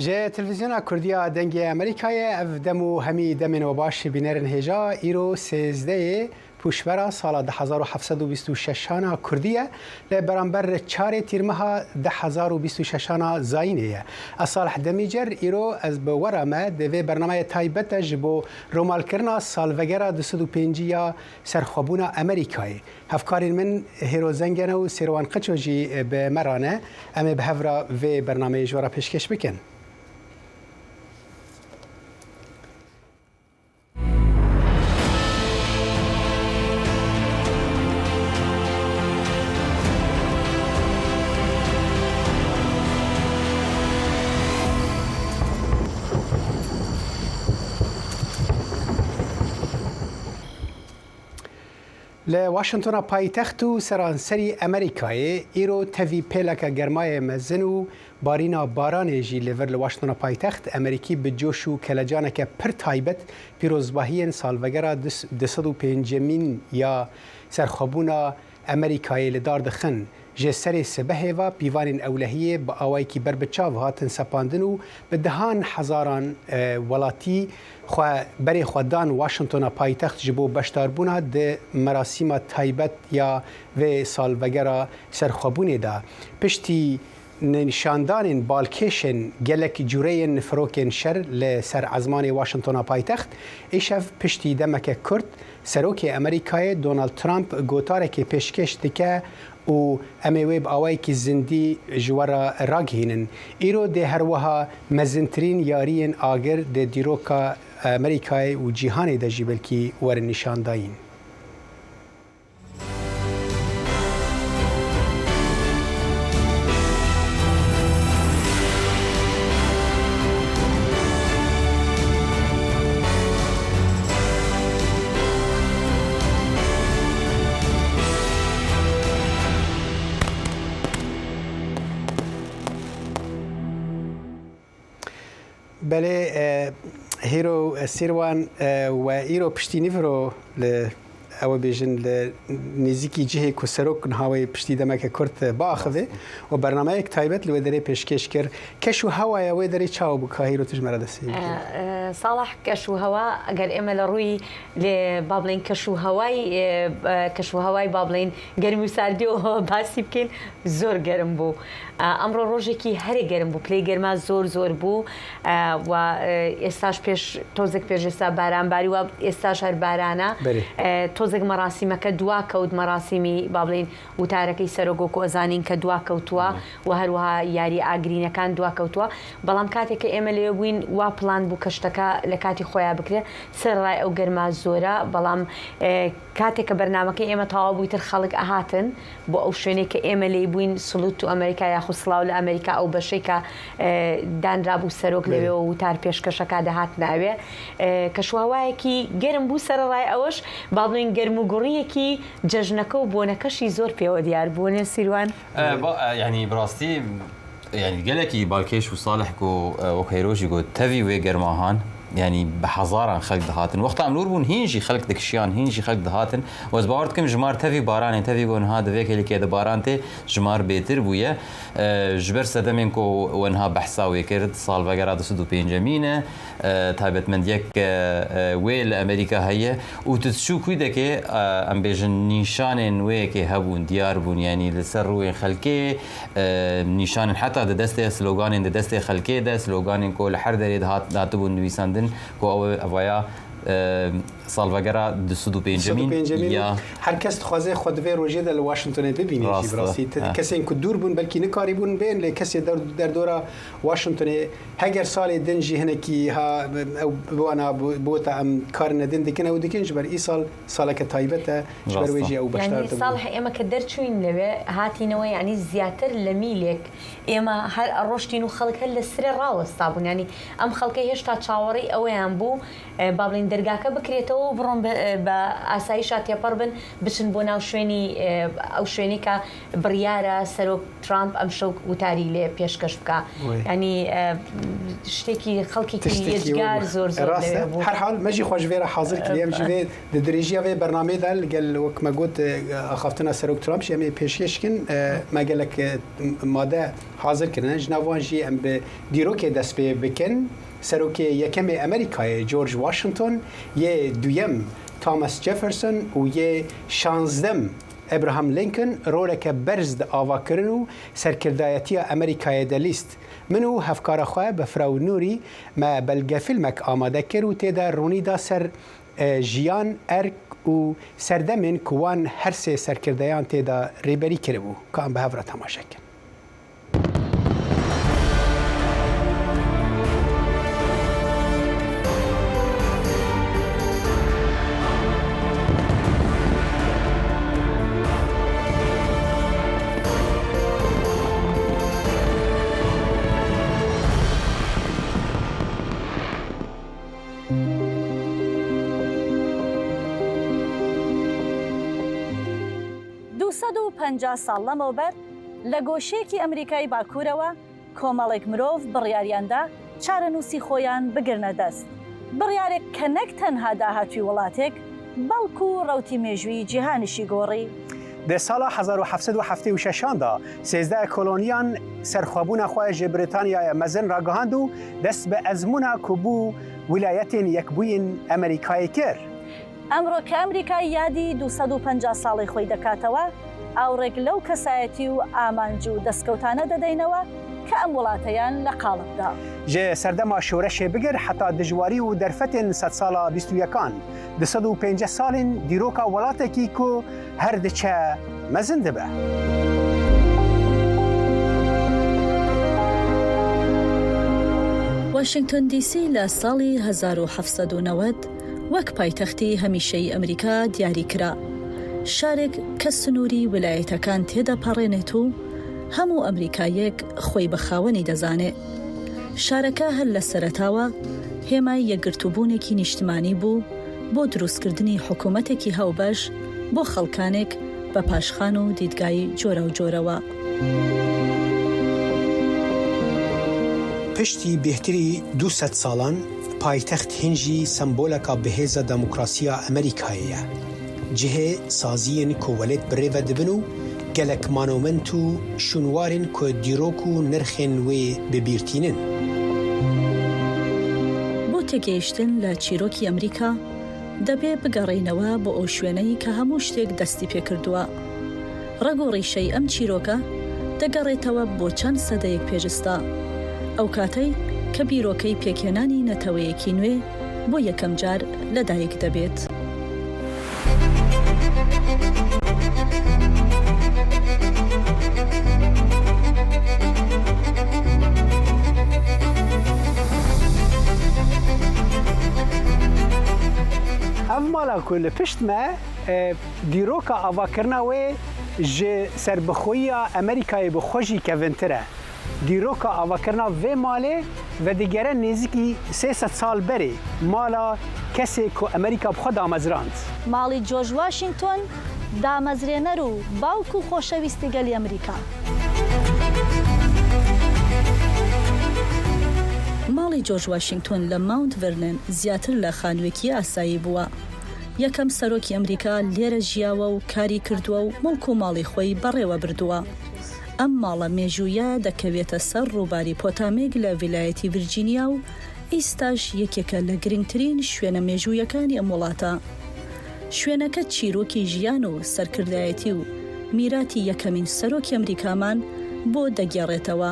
جه تلویزیون کردیا دنگی امریکای اف دمو همی دمن و باش بینرن هجا ایرو 13 پوشورا سال 1726 کردیه لبرانبر 4 تیرمها 1026 زاینه اصالح دمیجر ایرو از به ورامه دوی برنامه تایبت جبو رومال کرنا سال وگرا 205 سرخوابون امریکایی هفکارین من هیرو زنگنه و سیروان قچوجی به مرانه امی به هفرا و برنامه جورا پیشکش بکن. لواشنطن پایتخت و سرانسری امریکای ایرو تفی پلک گرمای مزن و بارینا باران جی لور لواشنطن پایتخت امریکی به جوش و کلجانه که پر تایبت پیروزباهی سالوگرا 205 یا سرخوابونا امریکای لدار دخن جسر سبه و پیوان اولهیه با آوائی کی بر بچاو هاتن سپاندن و به دهان هزاران ولاتی بری خوددان واشنطن پایتخت جبو بشتاربونا ده مراسم تایبت یا و سالوگرا سرخوابونه دا پشتی نشاندان بالکشن گلک جورین فروکن شر لسر عزمان واشنطن پایتخت ایشف پشتی دمک کرد سروک امریکای دونالد ترامپ گوتاره که پیشکش دکه و امیویب آوائی که زندی جوارا راگهینن ایرو ده هر وها مزنترین یارین آگر ده دیروکا امریکای و جیهان ده جیبل کی ور نشان داین. بله هیرو سیروان و ایرو پشتی نیفرو او بیشن نزیکی جهه کسروک نهایی پشتی دمک کرد باخذه و برنامه یک تایبت لو دری پیشکش کر کشو هوای و دری چاو بکاهیرو تجمع دستی صالح كشو هواء قال إما لروي لبابلين كشو هواي بابلين قال مساعديو باسي بكين زور قرم بو أمر روجكي هري قرم بو بلاي قرما زور بو و استاش بيش توزك بيش جسا باران باري و استاش هر بارانا توزك مراسمة كدوا كود مراسمي بابلين وتاركي سروقو كوزانين كدوا كوتوا وهروها ياري آقرين كان دوا كوتوا بلام كاتك إما ليوين وابلان بو كشتك لكاتي خويا بكري سر راي او گرما زورا بلام كاتك برنامج ايما طاوبو ترخلق اهاتن بو او شنو كايما لي بوين سلوت امريكا يا خصلاو لامريكا او بشيكا دان رابو سروك لي او تار بيشكشكا دهات ناوي كشواواكي گرم بو سر راي اوش بعضين گرمو غريكي ججنكو بونكشي زور بيو ديار بون سيروان يعني براستي يعني قالكي بالكيش وصالح وكيروشي قو تفي ويجرماهان يعني بحزارا خلق دهاتن وقت عم نوربون هينجي خلق دكشيان هينجي خلق دهاتن وزبارتكم جمار تفي باران تفي قون هذا فيك اللي كده بارانته جمار بيتر بويا جبر سدمنكو وانها بحثاوي كرد صال وغيرها دسدو بينجامينه تايبت من ديك ويل امريكا هي وتتشو كويدك ام بيجن نيشان ويك هبون ديار بون يعني لسروين خلكي نيشان حتى دسته سلوغان دسته خلكي ده سلوغان كو لحردري دهاتبون نويسان کو اویا سالوگرا 205 یا هر کس خوازه خود و روزی در واشنطن ببینه براستی کسی این که دور بون بلکی نکاری بون بین لی کسی در دورا واشنطن هگر سال دنجی هنکی ها بوانا بوتا ام کار ندن دکن او دکن جبر ای سال که تایبته جبر ویجی او بشتر يعني صالح اما كدرت شوين لبه هاتي نوي يعني زياتر لميلك اما هل الروشتينو خلق هل السر راوس طابون يعني ام خلقي هشتا تشاوري او ينبو بابلين دەرگاکە بکرێتەوە بڕۆن بە ئاساییشا تێپەڕ بن بچن بۆ ناو شوێنی ئەو شوێنی کە بڕیارە سەرۆک ترامپ ئەم شەو وتاری لێ پێشکەش بکە ینی شتێکی خەڵکێکی ێجگار زۆر هەر حال مەژی خۆشوێرە حاضر کردیم جوێ درێژیە وێ بەرنامەیەدا لەگەل وەک مەگوت ئەخافتنە سەرۆک ترامپ ئەمێ پێشکەشکن مەگەلک مادە حاضر کردن ژناوانژی ئەم بە دیرۆکێ دەست پێ بکەن سەرۆکێ یەکەمێ ئەمریکایە جۆرج واشنگتن یێ دویەم تامەس جەفرسن و یێ شانزدەم ئەبراهام لینکن ڕۆلێکە بەرز ئاواکردن و سەرکردایەتیە ئەمریکایە دەلیست من و هەفکارەخوا بە فراو نووری مە بەلگە فیلمێک ئامادە کرد و تێدا ڕوونیدا سەر ژیان ئەرک و سەردەمێن کوان هەرسێ سەرکردەیان تێدا ڕێبەری کردبوو کە ئەم بە هەورە تەماشەکەن. ساڵ لەمەوبەر لە گۆشەیەکی ئەمریکای باکوورەوە کۆمەڵێک مرۆڤ بڕیاریاندا چارەنووسی خۆیان بگرنە دەست بڕیارێک کە نەک تەنها داهاتوی وڵاتێک بەڵکو ڕەوتی مێژووی جیهانیشی گۆڕی. دە ساڵە 1776دا 13 کۆلۆنیان سەرخوابوونا خۆی ژێ بریتانیایە مەزن ڕاگەهاند و دەست بە ئەزمونا کوبوو ویلایەتین یەکبووین ئەمریکای کرد. ئەمڕۆ کە ئەمریکای یادی 250 ساڵی خۆی دەکاتەوە ئاوڕێک لەو کەسایەتی و ئامانج و دەستکەوتانە دەدەینەوە کە ئەم وڵاتەیان لە قاڵبدا. ژێ سەردەما شۆرەشێ بگەر حتا دژواری و دەرفەتێن 100 ساڵە 21کان 250 ساڵین دیرۆکە وڵاتێکی کۆ هەر دچە مەزن دەبە. واشنگتن دیسی لە ساڵی 1790 وەک پایتەختی هەمیشەی ئەمریکا دیاری کرا. شارێک کە سنووری ویلایەتەکان تێدا پەڕێنێت و هەموو ئەمریکایەک خۆی بە خاوەنی دەزانێت. شارەکە هەر لە سەرەتاوە هێمای یەکگرتووبوونێکی نیشتمانی بوو بۆ دروستکردنی حکوومەتێکی هەوبەش بۆ خەڵکانێک بە پاشخان و دیدگای جۆرە و جۆرەوە. پشتی بهتری 200 ساڵان پایتەخت هێنجی سمبۆلەکە بەهێزە دەموکراسیە ئەمریکایەیە. جهێ سازیên کۆوەلێت بڕێوە دەبن و gelek manoment û şûnwarên ku dîrok û nirxên wê bibîrtînin. بۆ تێگەیشتن لە چیرۆکی ئەمریکا دەبێ بگەڕێینەوە بۆ ئەو شوێنەی کە هەموو شتێک دەستی پێکردووە. ڕەگ و ڕیشەی ئەم چیرۆکە دەگەڕێتەوە بۆ چەند سەدەیەک پێشستا، ئەو کاتەی کە بیرۆکەی پێکهێنانی نەتەوەیەکی نوێ بۆ یەکەم جار لەدایک دەبێت. ئەم ماڵا کو لە پشتمە دیرۆکە ئاواکردنا wê ji serbixweyiya Amerîkayê bi xwe jî kevintir e. Dîroka avakirina vê malê ve digere nêzîkî 300 sal berê mala kesê ku Amerîka bi xwe damezrand. ماڵی جۆرج واشنگتن دامەزرێنەر و باوک و خۆشەویستی گەلی ئەمریکا. ماڵی جۆرج واشنگتن لە ماونت ڤێرنن زیاتر لە خانوویەکی ئاسایی بووە. یەکەم سەرۆکی ئەمریکا لێرە ژیاوە و کاری کردووە و مڵک و ماڵی خۆی بەڕێوە بردووە. ئەم ماڵە مێژوویە دەکەوێتە سەر ڕووباری پۆتامێک لە ویلایەتی ڤیرجینیا و ئیستاش یەکێکە لە گرنگترین شوێنە مێژوویەکانی ئەم وڵاتە. شوێنەکە چیرۆکی ژیان و سەرکردایەتی و میراتی یەکەمین سەرۆکی ئەمریکامان بۆ دەگێڕێتەوە.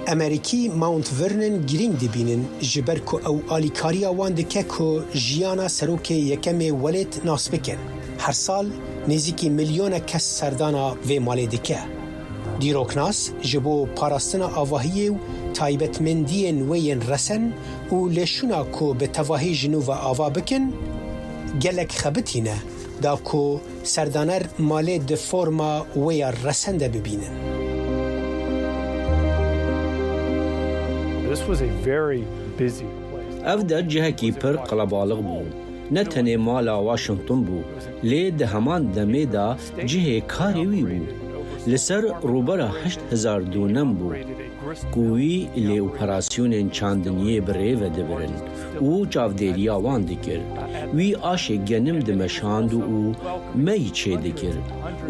ئەمریکی ماونت ڤێرنن گرنگ دەبینن ji ber ku ew alîkariya wan dike ku jiyana serokê yekemê welêt nas bikin. Her sal nêzîkî milyona kes serdana vê malê dike. Dîroknas ji bo parastina avahiyê û taybetmendiyên wê yên resen û lêşûna ku bi tevahî ji nû ve ava bikin, gelek xebitîne da ku serdaner malê di forma wê ya resen de bibînin. This was a very busy place. افدر جهكي پر قلبالغ بو نتنه مالا واشنطن بو لی ده همان دمیدا جه کاری وی بو لسر روبرا 8000 دونم بو کوی لی اپراسیون چاندنیه بره و دبرن او چاودیریا وان دکر وی آش گنم دمشاند او می چه دکر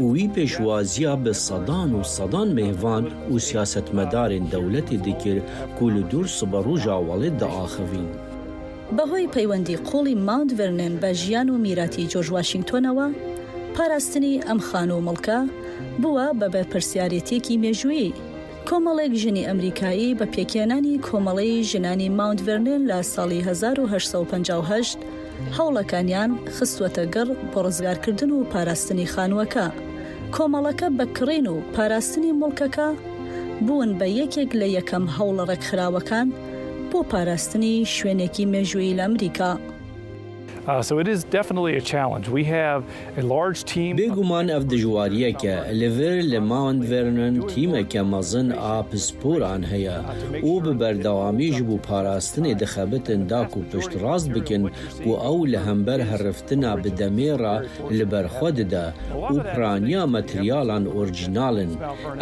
وی پیشوازیا به صدان و صدان مهوان و سیاستمدار دولت دکر کل دور صبروجا والد آخوین بەهۆی پەیوەندی قوڵی ماونت ڤێرنن بە ژیان و میراتی جۆرج واشنگتۆنەوە پاراستنی ئەم خان و مڵکە بووە بە بەرپرسیارەتێکی مێژوویی کۆمەڵێک ژنی ئەمریکایی بە پێکێنانی کۆمەڵەی ژنانی ماونت ڤێرنن لە ساڵی 1858 هەوڵەکانیان خستوەتە گەڕ بۆ ڕزگارکردن و پاراستنی خانووەکە کۆمەڵەکە بە کڕین و پاراستنی مڵکەکە بوون بە یەکێک لە یەکەم هەوڵە ڕێکخراوەکان بۆ پاراستنی شوێنێکی مێژوویی لە ئەمریکا. So it is definitely a challenge. We have a large team. بێگومان ئەف دژواریەکە لەڤێر لە ماونت ڤێرنن تیمێکە مەزن ئاپسپۆران هەیە و بە بەردەوامیش بوو پاراستنێ دەخەبتن داک و پشت ڕاست بکن و ئەو لە هەمبەر هەرفتنا بدەمێڕە لە بەرخۆددا و پرانیا مەتریالان ئۆرجینالن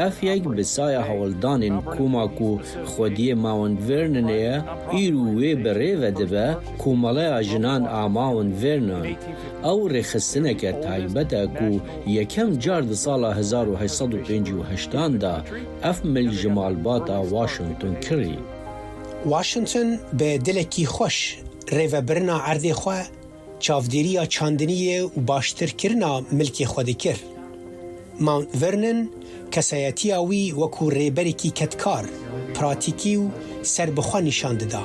ئەف یەک بسایە هەوڵدانین کۆماک و خۆدیە ماونت ڤێرننەیە ئیر و وێ بەڕێوە دەبە کۆمەڵەیە ژنان ئاماون ڤێرنن ئەو ڕێخستنێکە تایبەتە و یەکەم جار لە ساڵە 1858دا ئەف ملژمالباتە واشنگتن کڕی. واشنگتن بە دلێکی خۆش ڕێڤەبرنا عەردێ خۆ چاودێریە چاندنیە و باشترکردنا ملکی خۆ دەکرد. ماونت ڤێرنن کەسایەتیە وی وەکو ڕێبەرێکی کەتکار پراتیکی و سەربەخوا نیشان دەدا.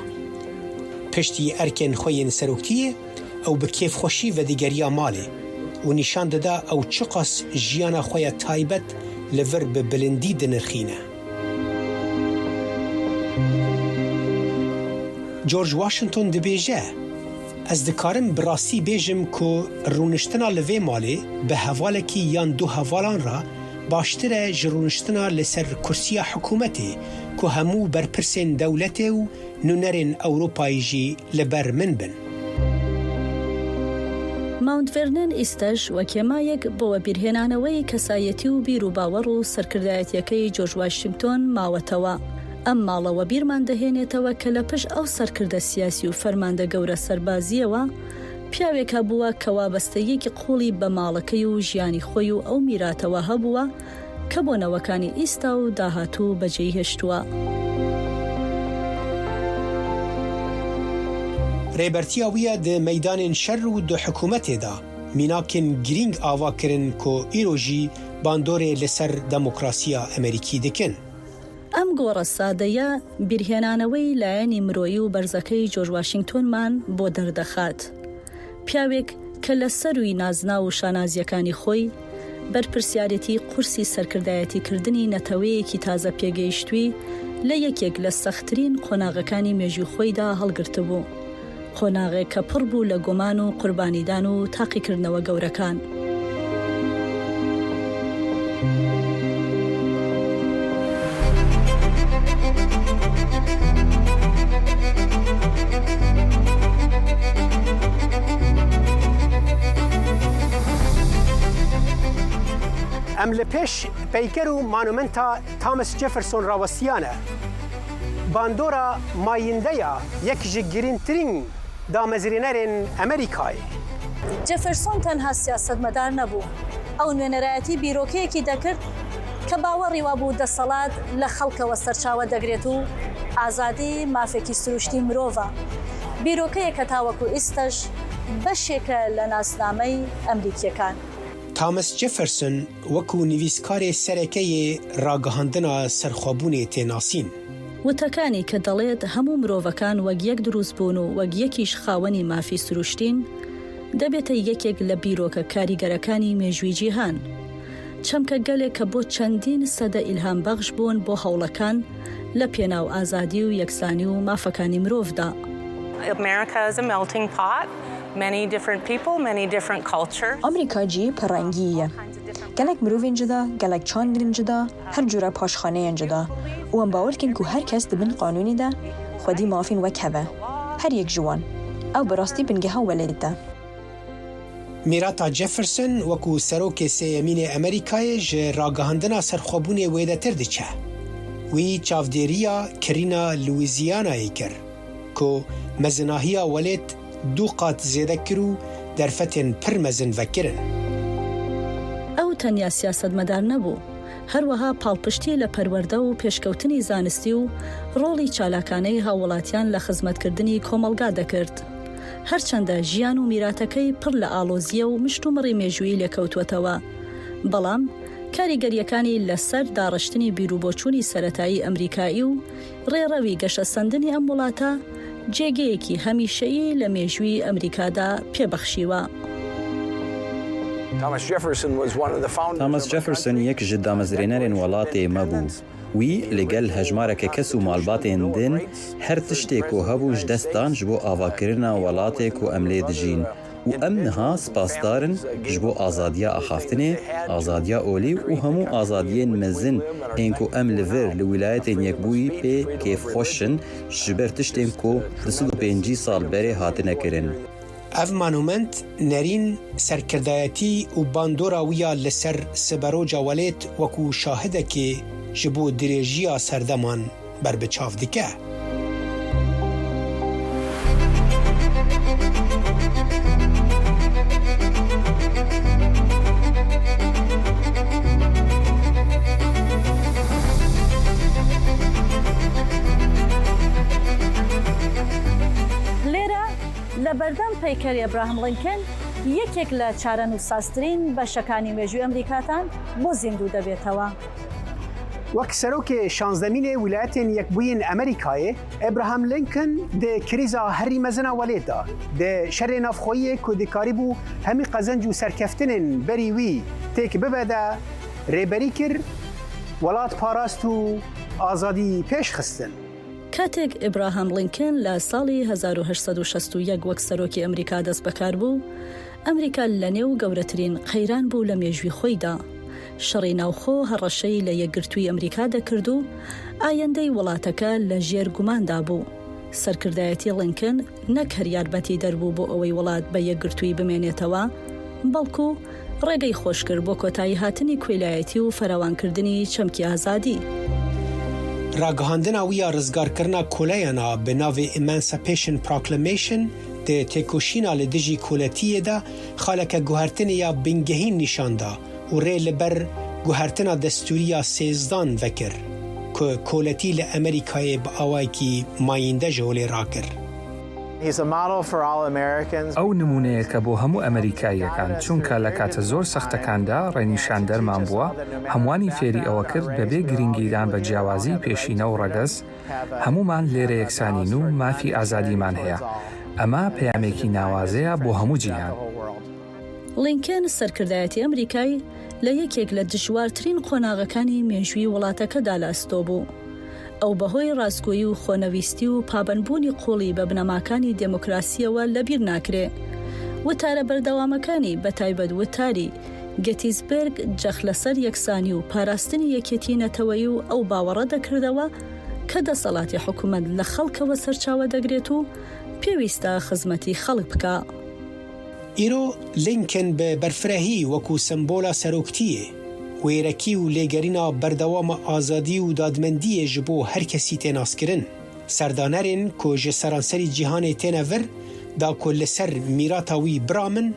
پشتی ئەرکێن خۆیان سەرۆکتیە ئەو بە کێفخۆشی ڤەدیگەریە ماڵێ و نیشان دەدا ئەو چ قەس ژیانە خۆیە تایبەت لەڤەر بە بلندی دنرخینە. جۆرج واشنگتۆن دەبێژە ئەس دەکارم بڕاستی بێژم کۆ ڕوونشتنا لەڤێ ماڵێ بە هەڤالێکی یان دوو هەڤالان را باشترە ji ڕوونشتنا لەسەر کورسیە حکوومەتێ کۆ هەموو بەرپرسێن دەولەتێ و نونەرێن ئەوروپایی ژی لەبەر من بن. ماونت ڤێرنن ئیستەش وەکێمایەک بۆوە بیرهێنانەوەی کەسایەتی و بیر و باوەڕ و سەرکردایەتیەکەی جۆرج واشنگتۆن ماوەتەوە. ئەم ماڵەوە بیرمان دەهێنێتەوە کە لە پشت ئەو سەرکردە سیاسی و فەرماندە گەورە سەربازیەوە پیاوێکە بووە کە وابەستەیەکی قوڵی بە ماڵەکەی و ژیانی خۆی و ئەو میراتەوە هەبووە کە بۆنەوەکانی ئیستا و داهاتوو بەجێی هێشتووە. ڕێبەرتیە ویە دە مەیدانên شەر و دو حکوومەتێدا میناکên گرنگ ئاواکردن کۆ ئیرۆژی باندۆرێ لەسەر دەموکراسیە ئەمریکی دکن. ئەم گۆڕە سادەیە بیرهێنانەوەی لایەنی مرۆیی و بەرزەکەی جۆرج واشنگتۆنمان بۆ دەردەخات. پیاوێک کە لە سەروی نازنا و شانازیەکانی خۆی بەرپرسیارەتی قورسی سەرکردایەتیکردنی نەتەوەیەکی تازە پێگەیشتووی لە یەکێک لە سەختترین قۆناغەکانی مێژووی خۆیدا هەڵگرتبوو. قۆناغێک کە پڕ بوو لە گومان و قوربانیدان و تاقیکردنەوە گەورەکان. ئەم لە پێش پەیکەر و مانومنتا تامس جێفرسۆن ڕاوەستیانە باندۆرە مایندەیە یەک ji گرنگترین دامەزرێنەرên ئەمریکایە. جێفرسۆن تەنها سیاسەتمەدار نەبوو، ئەو نوێنەرایەتی بیرۆکەیەکی دەکرد کە باوەڕی وابوو دەسەڵات لە خەڵکەوە سەرچاوە دەگرێت و ئازادی مافێکی سروشتی مرۆڤە. بیرۆکەیە کە تاوەکو ئیستەش بەشێکە لە ناسنامەی ئەمریکیەکان. تامس جێفرسۆن وەکو نویسکارێ سەرەکەیە ڕاگەهاندنا سەرخۆبوونێ تێناسین. وتەکانی کە دەڵێت هەموو مرۆڤەکان وەک یەک دروست بوون و وەک یەکیش خاوەنی مافی سروشتین دەبێتە یەکێک لە بیرۆکە کاریگەرەکانی مێژووی جیهان. چەمکە گەلێک کە بۆ چەندین سەدە ئیلهام بەخش بوون بۆ هەوڵەکان لە پێناو ئازادی و یەکسانی و مافەکانی مرۆڤدا. ئەمریکا جی پەڕەنگیە. گەلێک مرۆڤێن جدا، گەلێک چاندرین جدا، هەر جورە پاشخانەیان جدا. و ئەم باوەڕکن و هەر کەس دبن قانونیدا خودی مافین وەک هەبە. هەر یەک جوان ئەو بەڕاستی بنگەها وەلێتە. میراتا جفرسن وەکو سەرۆکێ سێیەمینێ ئەمریکایە ji ڕاگەهاندنا سەرخۆبوونێ وێدەتر دچە. وی چاودێریya kirîna Louisianayê kir ku mezinahiya welêt du qat zêde kir û derfetên pir mezin vekirin. ئەو تەنیا سیاسەتمەدار نەبوو، هەروەها پاڵپشتی لە پەروەردە و پێشکەوتنی زانستی و ڕۆڵی چالاکانەی هاوڵاتیان لە خزمەتکردنی کۆمەلگا دەکرد. هەرچەندە ژیان و میراتەکەی پڕ لە ئاڵۆزیە و مشت و مڕی مێژووی لێکەوتوەتەوە، بەڵام کاریگەریەکانی لەسەر داڕشتنی بیرروبۆچوونی سەرەتایی ئەمریکایی و ڕێڕەوی گەشە سەندنی ئەم وڵاتە جێگەیەکی هەمیشەیی لە مێژووی ئەمریکادا پێبەخشیوە. تامەس جەفرسن یەک ji damezrênerên welatê me bû. Wî li gel hejmareke kes û malbatên din her tiştê ku hebû ji dest dan ji bo avakirina welatê ku em lê dijîn. û em niha spasdarin ji bo azadiya axaftinê, azadiya olî û hemû azadiyên mezin ên ku em li vir li wîlayetên yekbûyî pê kêfxweşin ji ber tiştên ku 25 sal berê hatine kirin. Ev manûment nerîn serkirdayetî û bandora wî ya li ser siberoca welêt wekû şahidekê ji bo dirêjiya serdeman berbiçav dike. لە بەردەم پەیکەری ئەبراهام لینکن یەکێک لە چارەنووساسترین بەشەکانی مێژووی ئەمریکاتان بۆ زیندوو دەبێتەوە. وەک سەرۆکێ شانزدەمینێ ویلایەتên یەکبووین ئەمریکایê ئەبراهام لینکن دê krîza herî mezina welêt da dê şerê navxweyî ku dîkarî bû hemî qezenc û serkeftinên berî wî têk bibe de rêberî kir, welat parast û azadî pêşxistin. کاتێک ئیبراهام لینکن لە ساڵی 1961 وەک سەرۆکی ئەمریکا دەست بەکار بوو، ئەمریکا لە نێو گەورەترین قەیران بوو لە مێژووی خۆیدا. شەڕی ناوخۆ هەڕەشەی لە یەکگرتووی ئەمریکا دەکرد و ئایندەی وڵاتەکە لە ژێر گوماندا بوو. سەرکردایەتی لینکن نەک هەر یارمەتی دەربوو بۆ ئەوەی وڵات بە یەکگرتووی بمێنێتەوە، بەڵکو ڕێگەی خۆش کرد بۆ کۆتایی هاتنی کوێلایەتی و فەراوانکردنی چەمکی ئازادی. ڕاگەهاندنا ویە ڕزگارکردنا کۆلەیەنا bi navê Emancipation Proclamation dê têkoşîna li dijî koletiyê de xaleke guhertinê ya bingehîn nîşan da û rê li ber guhertina destûriya sêzdan vekir ku koletî li Amerîkayê bi awayekî mayînde ji holê rakir. ئەو نمونەیەکە بۆ هەموو ئەمریکاییەکان چونکە لە کاتە زۆر سەختەکاندا ڕێنیشان دەرمان بووە، هەمووانی فێری ئەوە کرد بەبێ گرنگیدان بە جیاوازی پێشینە و ڕەگەز، هەمومان لێرە یەکسانین و مافی ئازادیمان هەیە. ئەمە پەیامێکی ناوازەیە بۆ هەموو جیهان. لینکن سەرکردایەتی ئەمریکای لە یەکێک لە دژوارترین قۆناغەکانی مێژووی وڵاتەکەدا لاستۆ بوو. ئەو بەهۆی ڕاستگۆیی و خۆنەویستی و پابەنبوونی قوڵی بە بنەماکانی دموکراسیەوە لەبیر ناکرێ. وتارە بەردەوامەکانی بەتایبەت وتاری گەتیزبرگ جەخ لەسەر یەکسانی و پاراستنی یەکێتی نەتەوەی و ئەو باوەڕە دەکردەوە کە دەسەڵاتی حکوومەت لە خەڵکەوە سەرچاوە دەگرێت و پێویستە خزمەتی خەڵک بکە. ئیرۆ لینکن بە بەرفرەهی وەکو سمبۆلا سەرۆکتیە، وێرەکی و لێگەرینا بەردەوامە ئازادی و دادمەندیە ji bo her kesî tê naskirin. Serdanerên ku ji seranserî cîhanê têne vir da ku li ser mîrata wî biramin,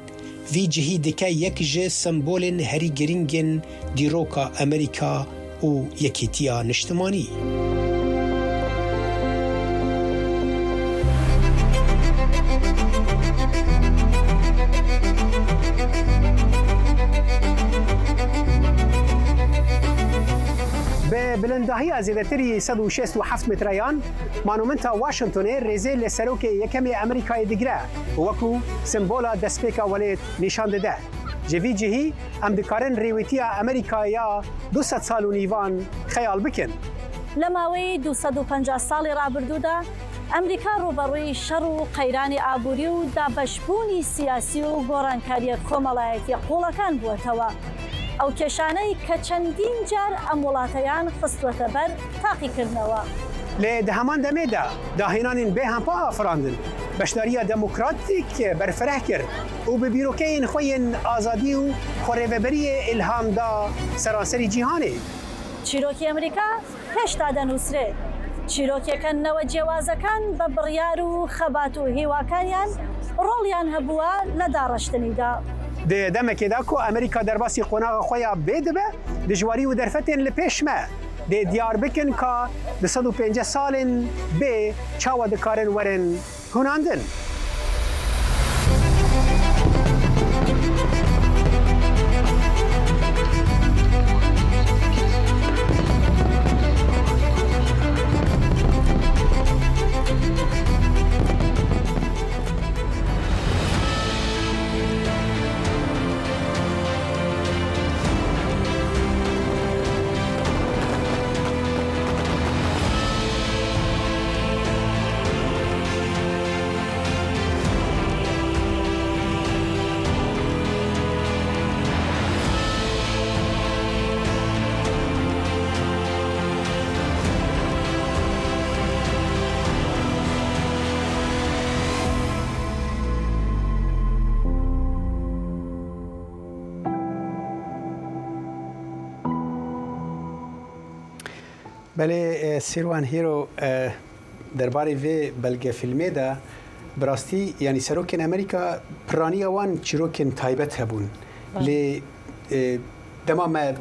vî cihî dike yek ji sembolên herî giringên dîroka Amerîka û yekîtiya niştimanî. بلندهی زیادتری 167 متریان مانومنتا واشنگتن رزه لسروک یکمی امریکای دیگره وکو سمبولا دسپیکا ولید نشان داده. جوی جهی ام دکارن ریویتی امریکایا 200 سال و نیوان خیال بکن. لەماوەی 250 ساڵی ڕابردوودا ئەمریکا ڕوبەڕووی شەڕ و قەیرانی ئابووری و دابەشبوونی سیاسی و گۆڕانکاریە کۆمەڵایەتی قوڵەکان بووەتەوە. ئەو کێشانەی کە چەندین جار ئەم وڵاتەیان خستوەتە بەر تاقیکردنەوە. لێ دەهەمان دەمێدا داهێنانین بێ هەمپا ئافراندن بەشداریە دموکراتیک بەرفرح کرد و بە بیرۆکەین خۆیان ئازادی و خۆڕێڤەبەریە ئیلهامدا سەرانسەری جیهانێ. چیرۆکی ئەمریکا هێشتا دەنووسرێ. چیرۆکیەکەنەوە جیاوازەکان بە بڕیار و خەبات و هیواکانیان ڕۆڵیان هەبووە لە داڕشتنیدا. دەمەکێدا کۆ ئەمریکا دەرباسی قۆناغە خۆیان بێدبە دژواری و دەرفەتێن لە پێشمە دیار بکن کە 250 ساڵن بێ چاوە دەکارن وەرن هوناندن. بله سیروان هیرو درباره وی بلگه فیلمه دا براستی یعنی سروکن امریکا پرانی وان چیروکن تایبت هبون لی دما ما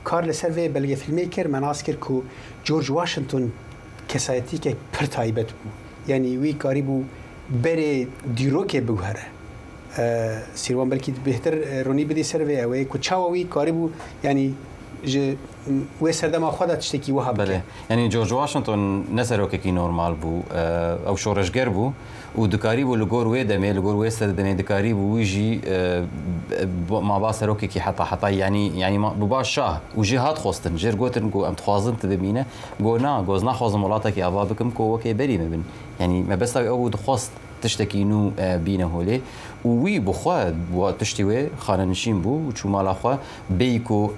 کار لسر وی بلگه فیلمه کر مناس کر کو جورج واشنطن کسایتی که پر تایبت بو یعنی وی کاری بو بره دیروکه بگوهره سیروان بلکی بهتر رونی بدی سر وی اوی کو چاوی کاری بو یعنی و سردما خودت تشتكي وهاب بله يعني جورج واشنطن نسروك كي نورمال بو او شورشگر بو و دكاري بو لغور وي دمي لغور وي سد دمي دكاري بو ويجي ما با سروك كي حتى يعني ببا شاه وجي هات خوستن جير غوتن جو ام تخوازن تبمينه غونا غوزنا خوازم ولاتك يا بابكم كو وكي بري مبن يعني ما بس او خوست تشتكي نو بينه هولي وي بخوا تشتوي خاننشين بو وشو مالا خوا بيكو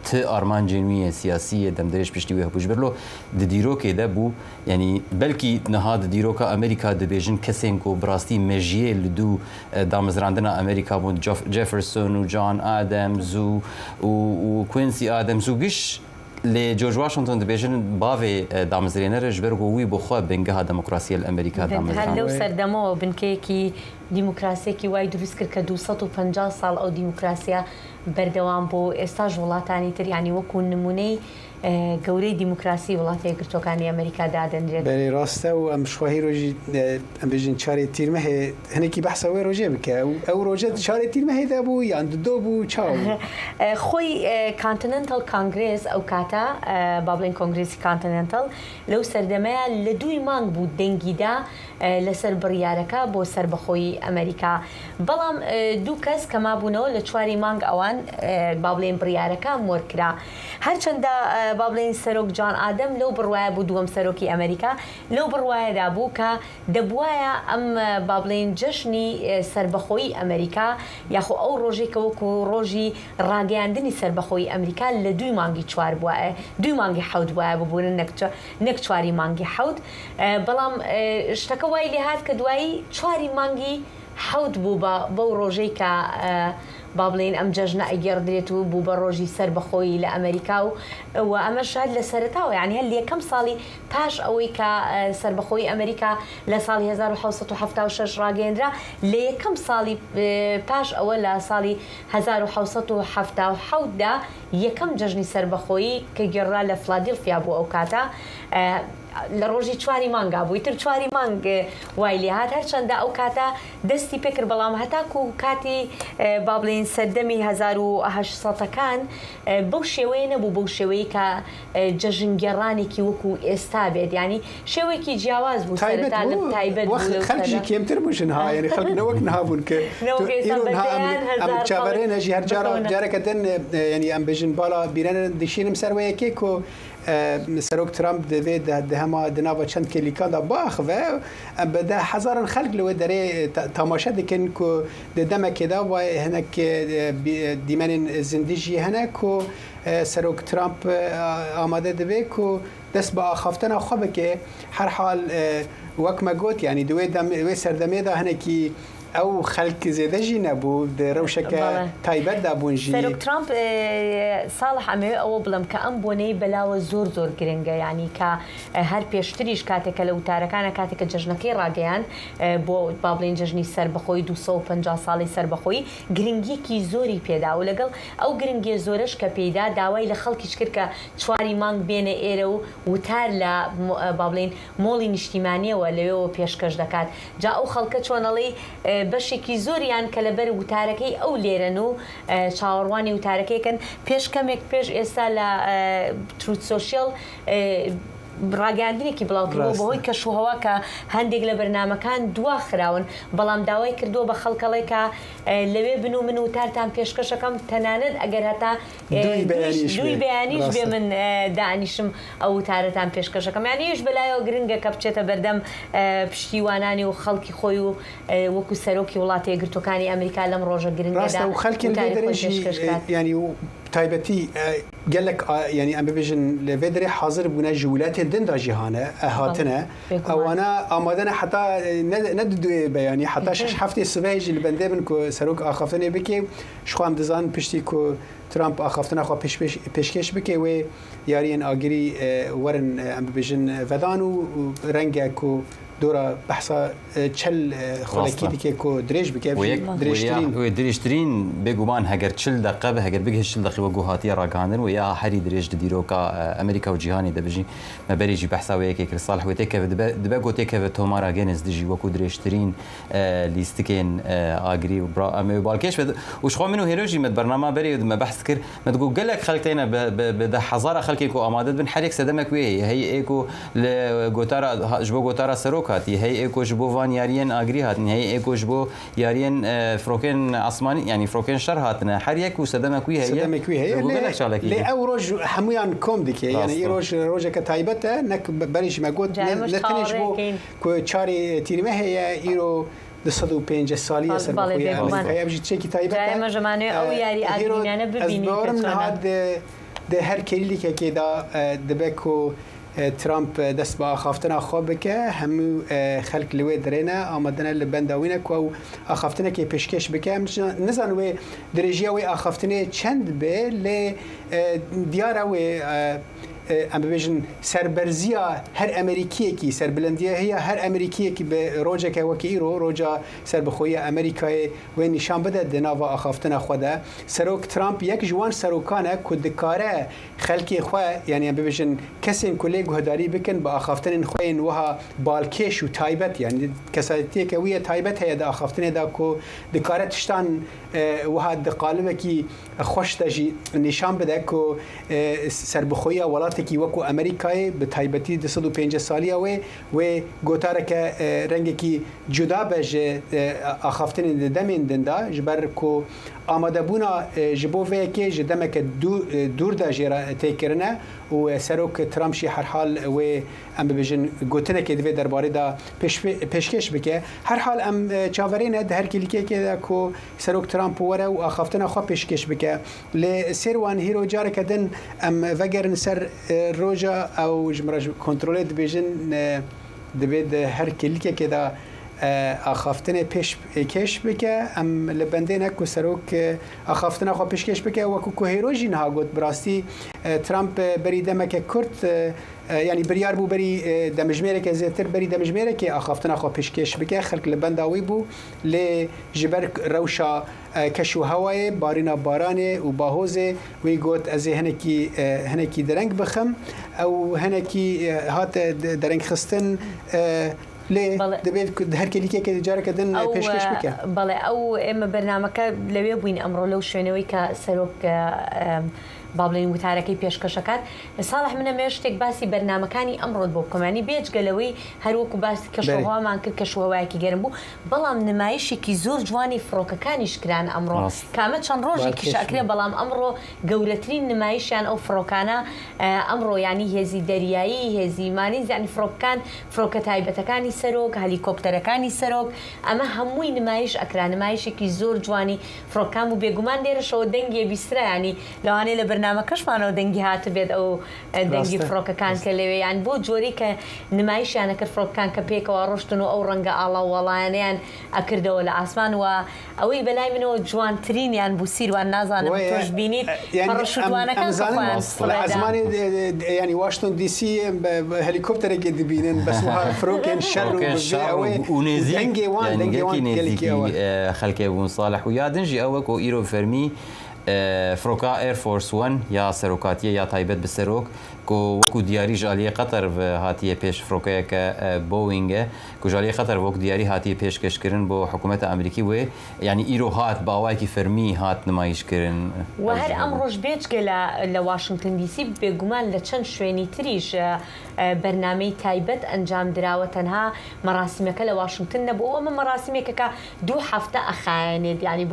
ت ارمان جنويه سياسيه دم دريش بيشتوي هبوش برلو ديروكي ده بو يعني بلكي نهاد ديروكا امريكا دبيجن كسينكو براستي مجيه لدو دامزراندنا امريكا بون جيفرسون وجون ادمز وكوينسي ادمز وقش لجورج واشنطن دبيجن بافي دامزرينر جبرغو وي بخوا بنجها ديمقراطيه الامريكا دامزران هلو سردمو بنكيكي ديمقراطيه كي وايد دروس كر 250 سال او ديمقراطيه بردوام بو استاج ولاتاني تر يعني وكو نموني گەورەی دیموکراسی وڵاتی یەکگرتووەکانی ئەمریکا دادەنرێت. بەێ ڕاستە و ئەم شوهی ڕۆژی ئەم بێژین چارێ تیرمە هەیە هەنێکی بەحسەوەی ڕۆژێ بکە ئەو ڕۆژێت چارێ تیرمە هەیەدا بوو یان دۆ بوو چاو خۆی کانتننتال کانگرس ئەو کاتە با بڵێن کۆنگرێسی کانتننتال لەو سەردەمەیە لە 2 مانگ بوو دەنگیدا لەسەر بڕیارەکە بۆ سربەخۆی ئەمریکا بەڵام 2 کەس کەما بوونەوە لە 4 مانگ ئەوان با بڵێن بڕیارەکە مۆرکرا هەرچەندە با بڵێن سەرۆک جان ئادەم لەو بڕوایە بوو دووەم سەرۆکی ئەمریکا لەو بڕوایەدا بوو کە دەبوایە ئەم با بڵێن جەژنی سربەخۆیی ئەمریکا یاخۆ ئەو ڕۆژێکە وەکو ڕۆژی ڕاگەیاندنی سربەخۆیی ئەمریکا لە 2 مانگی 4 بووە 2 مانگی 7 بووە ببوون نەک 4 مانگی 7 بەڵام شتەکە وای لێ هات کە دوایی 4 مانگی 7 بوو بەو ڕۆژەی کە با بڵێن ئەم جەژنە ئەگەڕدرێت و بوو بە ڕۆژی سربەخۆیی لە ئەمریکا و ئەمە شاید لە سەرەتاوە یعنی هەر لە یەکەم ساڵی پاش ئەوەی کە سربەخۆیی ئەمریکا لە ساڵی 1976 ڕاگەیەندرا لە یەکەم ساڵی پاش ئەوە لە ساڵی 1970 دا یەکەم جەژنی سربەخۆیی کە گەڕا لە فلادلفیا بوو ئەو کاتە لە ڕۆژی 4 مانگا بووی تر 4 مانگ وای لێ هات هەرچەندە ئەو کاتە دەستی پێکرد بەڵام هەتاکو کاتی با بڵێن سەردەمی 1800ەکان بەو شێوەیە نەبوو بەو شێوەیە کە جەژنگێڕانێکی وەکو ئێستا بێت ینی شێوەیەکی جیاواز بوو سەرەتا لە تایبەت خەڵکی کێمتر بووشنها یعنی خەڵک نەوەک نەهابوون کە ئەم چاوەڕێنەژی هەر جارێکە دەن ینی ئەم بێژن باڵا بیرەنە دشینم سەروەیەکێک و سەرۆک ترامپ دەبێت هەما دناوە چەند کلیکاندا باخەوە بەدا هەزاران خەلک لەوێ دەرێ تاماشە دەکەن و دەمەکێدا و هەنێک دیمەنین زیندیژی هەنێک و سەرۆک ترامپ ئامادە دەبێت و دەست بە ئاخافتنە خۆ بکێ هەر حال وەکمە گوت یعنی دوێ سەردەمێدا هەنێکی ئەو خەلک زێدەژی نەبوو ڕەوشەکە تایبەت دابوونژی سەرۆک ترامپ ساڵح ئەمەوێ ئەوە بڵم کە ئەم بۆنەی بەلاوە زۆر گرنگە ینی کە هەر پێشتریش کاتێکە لە وتارەکانە کاتێکە جژنەکەی ڕاگەیان بۆ با بڵێن جژنی سەربەخۆی 250 ساڵی سەربەخۆی گرنگیەکی زۆری پێدا و لەگەڵ ئەو گرنگیە زۆرش کە پێدا داوای لە خەڵکیش کرد کە 4 مانگ بێنە ئێرە و وتار لە با بڵێن مۆڵی نیشتیمانیەوە لەوێەوە پێشکەش دەکات جا ئەو خەڵکە چۆنەڵی بەشێکی زۆریان کە لەبەر وتارەکەی ئەو لێرەن و چاوەڕوانی وتارەکەیکەن پێش کەمێک پێش ئێستا لە تروت سۆشیال ڕاگەاندنێکی بڵاوکردەوە بەهۆی کەشوهەوا کە هەندێک لە بەرنامەکان دواخراون بەڵام داوای کردووە بە خەڵکەڵێک کە لەوێ بن و من وتارتان پێشکەشەکەم تەنانەت ئەگەر هەتا دوی بەیانیش بێ من دانیشم ئەو وتارەتان پێشکەشەکەم یانیش بەلایەوە گرنگە کە بچێتە بەردەم پشتیوانانی و خەڵکی خۆی و وەکو سەرۆکی وڵاتی یەکگرتووەکانی ئەمریکا لەم ڕۆژە گرنگەدا و خەڵکی ینی و تایبەتی gelek yani em bibêjin li vê derê hazir bûne ji wilatên din da jîhane hatine ewana amadene heta ne didûyê be yanî heta 6 heftê sibehê jî li bendê bin ku serok axaftinê bike ji xwe em dizanin piştî ku Trump axaftina xwe pêşkêş bike wê yariyên agirî werin em bibêjin vedan û renge ku دورا بحثا چل خلکی دیگه کو درێژ بکە درێژترین بێگومان هەگەر 40 دقیقه به هەگەر بگە 40 دقیقه گوهاتیە ڕاگەاندن و یا هەری درێژ دیرۆکە ئەمریکا و جیهانی دەبژی مەبەرێکی بەحساوەیەکی کرد ساڵح وتێکە دەبێ گوتێکە تۆمارە گەنز دژی وەکو درێژترین لیستکێن ئاگری و ئەمێ باڵکێش وشخۆ من و هێرۆژی مە بەرنامە بەرێ و مە بەحث کرد مەدگو گەلک خەڵکتێنە بە هەزارە خەڵکێک و ئامادە بن هەرێک سەدەمێک وێ هەی ئێکو لە گۆتارە ژ بۆ گۆتارە سەرۆک هاتی هەی ئێکۆش بۆ وان یاریەن ئاگری هاتن هەیە ئێکۆش بۆ یاریەن فرۆکێن ئاسمانی ینی فرۆکێن شەر هاتنە هەر یەک و سەدەمەکوی هەیە لێ ئەو ڕۆژ هەمویان کۆم دکێ یعنی ڕۆژ ڕۆژێکە تایبەتە نەک بەریش مەگوت نەتەنێش بۆ کو چاری تیرمە هەیە ئیرۆ 250 سالی سەربەخۆیی چێکی تایبەتە ئەمەژەمانێ ئەو یاری ئاگریانە ببینین ده هەر کلیلێکێکێدا دەبێت و ترامپ دەست بە ئاخافتنە خۆ بکە هەموو خەلک لەوێ درێنە ئامادەنە لە بەنداوینە و ئاخافتنەکەی پێشکەش بکە نزان وێ درێژیەوەی ئاخافتنێ چەند بێ لێ دیارە وێ ئەم ببێژن سەربەرزیە هەر ئەمریکیەکی سەربلندیە هەیە هەر ئەمریکیەکی بە ڕۆژێکە وەکی ئیرۆ ڕۆژە سەربەخۆیە ئەمریکای وێ نیشان بدە دناوە ئاخافتنە خۆدا سەرۆک ترامپ یەک جوان سەرۆکانە کو دکارە خەلکی خۆ یعنی ئەم ببێژن کەسێن کولێ گوهداری بکەن بە ئاخافتنên خۆیان وها باڵکێش و تایبەت یعنی کەساتێکە ویە تایبەت هەیە ئاخافتنێدا کو دکارە تشتان وها دقالبێکی خۆشتەژی نیشان بدە کو سەربەخۆیە وڵات کی وەکو ئەمریکای بە تایبەتی 250 سالیەوێ وێ گۆتارەکە ڕەنگێکی جودا بەژێ ئاخافتنی دەمێن دندا ji ber ku ئامادەبوونا ji bo vêyekê ji demeke dûr de jê têkirine û serok Trumpşî herhal wê em bibêjin gotinekê divê derbarê da pêşkêş bike herhal em çaverêne di her kilîkekê de ku serok Trump were û axaftina xwe pêşkêş bike lê sêrwan hîro careke din em vegerin ser roja ew ji min re kontrolê dibêjin divê di her kilîkekê de ئاخافتنێ پێشکەش بکە ئەم لە بەندێنە کو سەرۆک ئاخافتنە خۆ پێشکەش بکە وەکو کۆهێرۆژی نهاگوت بڕاستی ترامپ بەری دەمەکە کورت ینی بریار بوو بەری دەمژمێرێکە زێتر بەری دەمژمێرێکی ئاخافتنە خۆ پێشکەش بکە خەڵک لە بەنداوی بوو لێ ji ber rewşa keş û hewayê barîna baranê û bahozê wî got ez ê hinekî dereng bixim ew hinekî hate dereng xistin لێ دەبێت هەر کلیکێکە جارەکە دن پێشکەش بکە بەڵێ ئەو ئێمە بەرنامەکە لەوێ بووین ئەمڕۆ لەو شوێنەوەی کە سەرۆک با بڵێن وتارەکەی پێشکەشەکات ساڵح منە مێ شتێک باسی بەرنامەکانی ئەمڕۆت بۆ بکەمانی بێجگەلەوەی هەروەکو باسی کەشوهەوامان کرد کەشوهەوایەکی گەرم بوو بەڵام نمایشێکی زۆر جوانی فڕۆکەکانی شکران ئەمڕۆ کامە چەند ڕۆژێکی شاکرێ بەڵام ئەمڕۆ گەورەترین نمایشیان ئەو فڕۆکانە ئەمڕۆ ینی هێزی دەریایی هێزی مانی زیانی فڕۆکەکان فڕۆکە تایبەتەکانی سەرۆک هەلیکۆپتەرەکانی سەرۆک ئەمە هەمووی نمایش ئەکرا نمایشێکی زۆر جوانی فڕۆکان و بێگومان لێرەشەوە دەنگێ بیسترایانی لەوانەیە لە بەرنامەکەشمانەوە دەنگی هاتە بێت ئەو دەنگی فڕۆکەکان کە لەوێیان بۆ جۆری کە نمایشیانە کرد فڕۆکەکان کە پێکەوە ڕۆشتن و ئەو ڕەنگە ئاڵا وەڵایەنیان ئەکردەوە لە ئاسمان و ئەوەی بەلای منەوە جوانترینیان بوو سیروان نازانم تۆش بینیت پەڕەشودوانەکان ئەزمانی ینی واشنتن دیسی هەلیکۆپتەرێکی دبینن بەس فرۆکێن شەر و نێزیکی خەلکێ بوون ساڵح و یا دنجی ئەوەک و ئیرۆ فەرمی فرۆکا ئێرفۆرس 1 یا سەرۆکاتیە یا تایبەت بە سەرۆک وەکو دیاری ژالیە قەتەر هاتیە پێش فڕۆکەیەکە بۆینگە کوژالیە قەتەر وەکو دیاری هاتیە پێشکەشکردن بۆ حکوومەتە ئەمریکی وێ ینی ئیرۆ هات باوایکی فەرمی هات نمایشکردن و هەر ئەم ڕۆژ بێچگە لە واشنگتن دیسی بێگومان لە چەند شوێنی تریش بەرنامەی تایبەت ئەنجام دراوە تەنها مەراسیمەکە لە واشنگتن نەبوو ئەمە مەراسیمێکەکە 2 هەفتە ئەخایەنێت ینی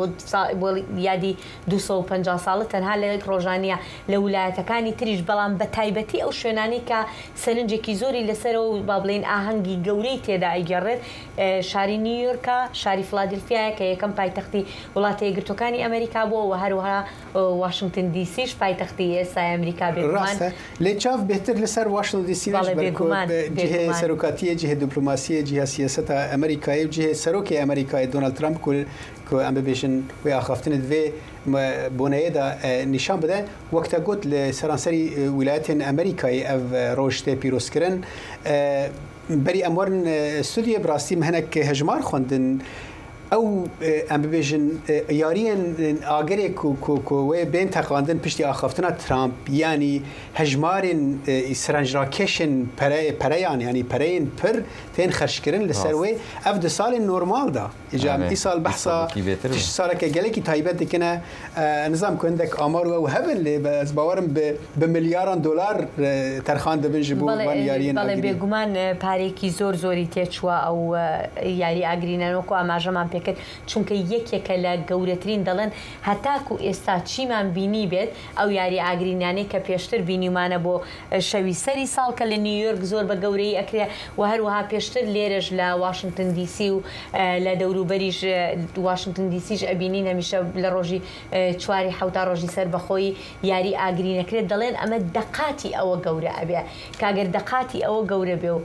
بۆ یادی 250 ساڵە تەنها لە ڕۆژانیە لە ویلایەتەکانی تریش بەڵام بە تایبەتی ئەو شوێنانی کە سەرنجێکی زۆری لەسەرەوە با بڵێن ئاهەنگی گەورەی تێدا ئەیگەڕێت شاری نیویۆرکە شاری فلادلفیایە کە یەکەم پایتەختی وڵاتە یەکگرتوەکانی ئەمریکا بووە و هەروەها واشنگتن دیسیش پایتەختی ئێستای ئەمریکا بێگومان لێ چاو بێتر لەسەر واشنتن دیسی جهه سەرۆکاتیە جهه دیپلۆماسیە جهه سیاسەتە ئەمریکایی و جهه سەرۆکی ئەمریکای دۆنالد ترامپ کو ئەم ببێژن وێ ئاخافتنت vê بۆنەیەدا نیشان بدە وەکتە گوت لە سەرانسەری ویلایەتên ئەمریکایی ئەv ڕۆژ تێ پیرۆزکردن بەری ئەموەرن ستودیە براستی هەنێک هەژمار خوندن ئەو ئەم ببێژن یاریên ئاگرێک وێ بێن تەقاندن پشتی ئاخافتنە ترامپ ینی هەژمارên سەرنجڕاکێشن پەرەیان ینی پەرەیên پڕ تێن خەرشکردن لەسەر وێ ئەv di salên normalda ئیجامتی سال بەحسا سالێکە gelekî taybet dikine nizam ku hindek amar ew hebin lê ez bawerim bi milyaran dolar terxan dibin ji bo van yariyên بێگومان پارێکی زۆر زۆری تێچووە ئەو یاری ئاگرینەوەکو ئاماژەمان پێکرد چونکە یەکێکە لە گەورەترین دەڵێن هەتاکو ئێستا چیمان بینی بێت ئەو یاری ئاگرینانەی کە پێشتر بینیمانە بۆ شەوی سەری ساڵ کە لە نیویۆرک زۆر بە گەورەی ئەکرێ و هەروەها پێشتر لێرەش لە واشنگتن دیسی و لە دەوروبەریش واشنگتن دیسیش ئەبینین هەمیشە لە ڕۆژی 4 حوتا ڕۆژی سەر بەخۆی یاری ئاگرینەکرێت دەڵێن ئەمە دەقاتی ئەوە گەورە ئەبێ کاگەر دەقاتی ئەوە گەورە بێ و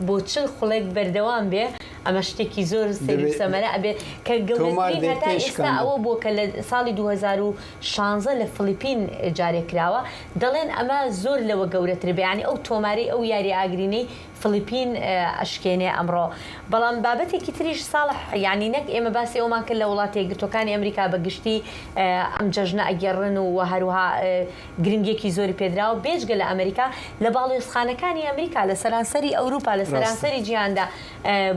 بۆ چل خوڵێک بەردەوام بێ ئەمە شتێکی زۆر سەمەرە ئەبێ کە گەورەترین هەتا ئێستا ئەوە بۆ کە لە ساڵی 2016 لە فلیپین جارێکراوە دەڵێن ئەمە زۆر لەوە گەورەتر بێ ینی ئەو تۆماری ئەو یاری ئاگرینەی فلیپین ئەشکێنێ ئەمڕۆ بەڵام بابەتێکی تریش ساڵح ینی نەک ئێمە باسی ئەومان کرد لە وڵاتە یەکگرتوەکانی ئەمریکا بەگشتی ئەم جەژنە ئەگەڕن و هەروها گرنگێکی زۆری پێدراوە بێجگە لە ئەمریکا لە باڵێۆزخانەکانی ئەمریکا لە سەرانسەری ئەوروپا لە سەرانسەری جیهاندا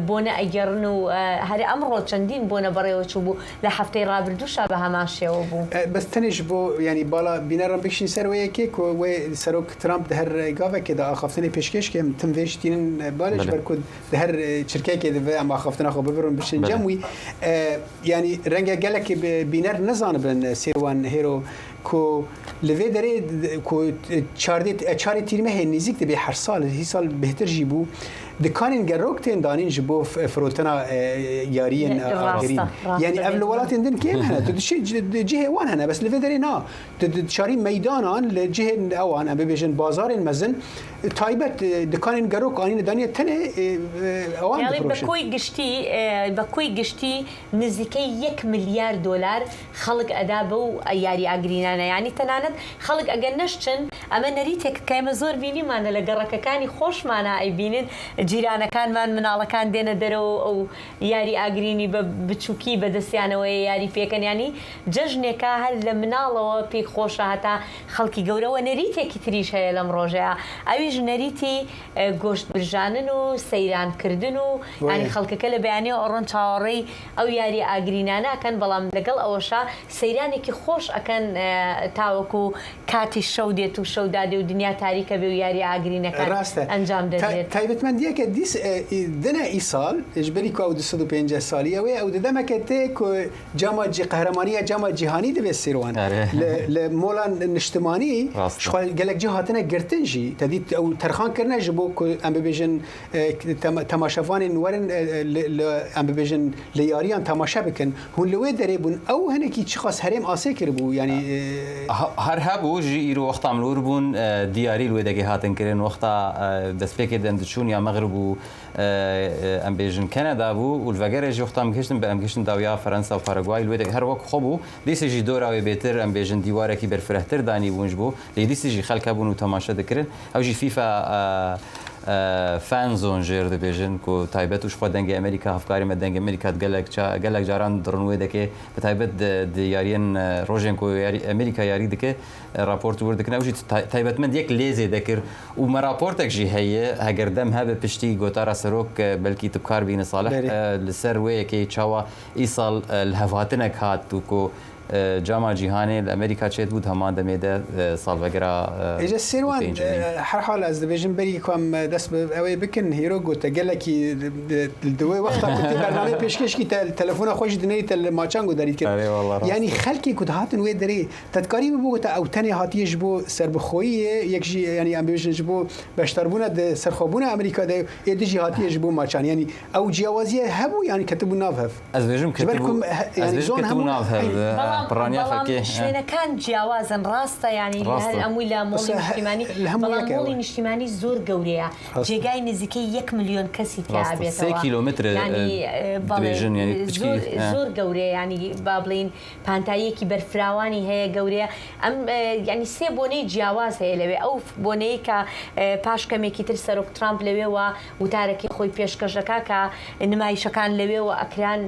بۆنە ئەگەڕن و هەر ئەمڕۆ چەندین بۆنە بەڕێوە چوو بوو لە هەفتەی ڕابردووشا بە هەمان شێوە بوو بەس تەنیش بۆ ینی باڵا بینەڕم بکشین سەر وەیەکێک و وێ سەرۆک ترامپ هەر گاوێکێدا ئاخافتنی پێشکەشکێم تم vêjtînin بالش berkud her çirkekê divê em axaftina xwe bibirin bişin cem wî yanî renge gelekî bîner nizanibin sêwan hêro ku li vê derê ku çarê tîrme hê nêzik dibe her sal hî sal bêhtir jî bû dikanên gerok tên danîn ji bo firotina yariyên agirîn yanî ev li welatên din kêm hene tu cihê wan hene bes li vê derê na çarî meydanan li cihên ewan em bibêjin bazarên mezin taybet dikanên gerok anîne danî tenê ewan بەکۆی گشتی نزیکەی 1 ملیار دلار خەڵک ئەدا بە و یاری ئاگرینانە ینی تەنانەت خەڵک ئەگەر نەشتن ئەمە نەریتێک کەمە زۆر بینیمانە لە گەڕەکەکانی خۆشمانە ئەیبینن جیرانەکانمان مناڵەکان دێنە دەرەوە ئەو یاری ئاگرینی بە بچووکی بەدەستیانەوەی یاری پێکەنیانی جەژنێکە هەر لە مناڵەوە پێی خۆشە هەتا خەڵکی گەورەوە نەریتێکی تریش هەیە لەم ڕۆژەیە ئەویش نەریتی گۆشت برژانن و سەیرانکردن و ینی خەڵکەکە لە بەیانەوە ئەڕۆن چاوەڕێی ئەو یاری ئاگرینانەکەن بەڵام لەگەڵ ئەوەشە سەیرانێکی خۆش ئەکەن تاوەکو کاتی شەو دێت و شەودادێ و دنیا تاریکە بێ و یاری ئاگرینەکان ئەنجام دەدرێت تایبەتمەندیەکە دیس دنە ئیسال ژبەری کو 250 ساڵی ئەوەیە ئەو دەمەکە تێ جاما قەهرەمانیە جاما جیهانی دەبێت سیروان لە مۆلان نیشتمانی گەلک جا هاتنە گرتنجی تدید ئەو تەرخانکردنە ji بۆ ئەم ببێژن تەماشەوانین وەرن ئەم ببێژن لە یاریان تەماشا بکەن هون لەوێ دەرێ بوون ئەو هەنێکی چ خاص هەرێم ئاسێ کرد بوو ینی هەر هەبوو ژی ئیرۆ وەختا ملور بوون دیاری لێ دەگەی هاتنکردن وەختا دەستپێکێ دەندچوون یا مەغرب و ئەم بێژن کەنەدا بوو و لەگەرێژی وەختا گەشتن بە ئەم گەشتن داویا فەرەنسا و پارەگوای لێ هەر وەک خۆ بوو دیسێژی دۆراوێ بێتر ئەم بێژن دیوارێکی بەرفرەتر دانی بوونج بوو لێ دیسێژی خەڵکە بوون و تەماشا دەکردن ئەوژی فیفا فان زۆن ژێر دەبێژن و تایبەت و شخوا دەنگی ئەمریکا هەفکاری مە دەنگی ئەمریکات گەلک جاران دڕنوێ دەکێ بە تایبەت یاریەن ڕۆژێن و ئەمریکا یاری دەکێ راپۆرت وردەکەن ئەوژی تایبەتمەند یەک لێزێ دەکرد و مە راپۆرتێکژی هەیە هەگەردەم هەبە پشتی گۆتارە سەرۆک بەلکی تبکار بینە ساڵح لەسەر وەیەکەی چاوە ئیساڵ لە هەڤاتنێک هات و جاما جیهانی لأمريكا چێت بود هەمان دەمێدە ساڵڤەگرا ئێجە سێوان هەر حاڵ ئەس دەبێژم بەری کۆم دەست ئەوەی بکن هیرۆ گوتە گەلێکی دوێ وەختا بەرنامەی پێشکەشکی تەلەفۆنە خۆش دنەیتە لە ماچانگ و دەریت کرد ینی خەڵکی کو هاتن وێ دەرێ تەتکاری ببووتە ئەو تەنێ هاتیەش بۆ سەربەخۆیی یەکژی ینی ئەم بێژنج بۆ بەشداربوونە سەرخۆبوونە ئەمریکا ئێدژی هاتیەش بۆ ماچان ینی ئەو جیاوازیە هەبوو ینی کەتبوو ناوهەف ئەس بێژم کەتبوو ناوهەف شوێنەکان جیاوازن ڕاستە ینی ئەمووی لە مۆڵی نیشتیمانی بەڵام مۆڵی نیشتیمانی زۆر گەورەیە جێگای نزیکەی 1 ملیۆن کەسی تیابێتەوە 3 کیلۆمتر زۆر گەورەیە ینی با بڵین پانتاییەکی بەرفراوانی هەیە گەورەیە ئەم ینی سێ بۆنەی جیاواز هەیە لەوێ ئەو بۆنەیە کە پاش کەمێکی تر سەرۆک ترامپ لەوێەوە وتارەکی خۆی پێشکەشەکە کە نمایشەکان لەوێەوە ئەکران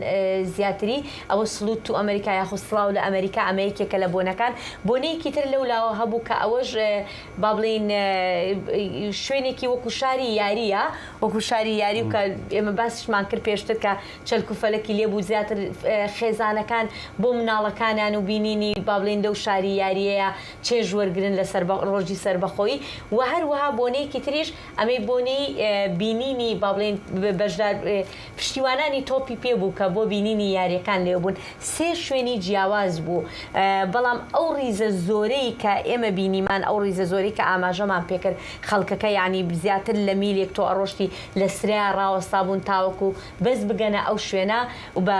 زیاتری ئەوە سلوت و ئەمریکا یاخستڵاو لە ئەمریکا ئەمریکێکە لە بۆنەکان بۆنەیەکی تر لەولاوە هەبوو کە ئەوەش با بڵین شوێنێکی وەکو شاری یاریە وەکو شاری یاری و کە ئێمە باسیشمان کرد پێشتر کە چەلکوفەلەکی لێبوو زیاتر خێزانەکان بۆ مناڵەکانیان و بینینی با بڵین دەو شاری یاریەیە چێژ وەرگرن لە ڕۆژی سەربەخۆیی و هەروەها بۆنەیەکی تریش ئەمەی بۆنەی بینینی با بڵین بەشدار پشتیوانانی تۆپی پێبوو کە بۆ بینینی یاریەکان لێ بوون سێ شوێنی جیاواز بوو بەڵام ئەو ریزە زۆرەی کە ئێمە بینیمان ئەو ریزە زۆرەی کە ئاماژەمان پێکرد خەڵکەکە ینی زیاتر لە میلێک تۆ ئەڕۆشتی لە سریا ڕاوەستا بوون تاوەکو بەس بگەنە ئەو شوێنە و بە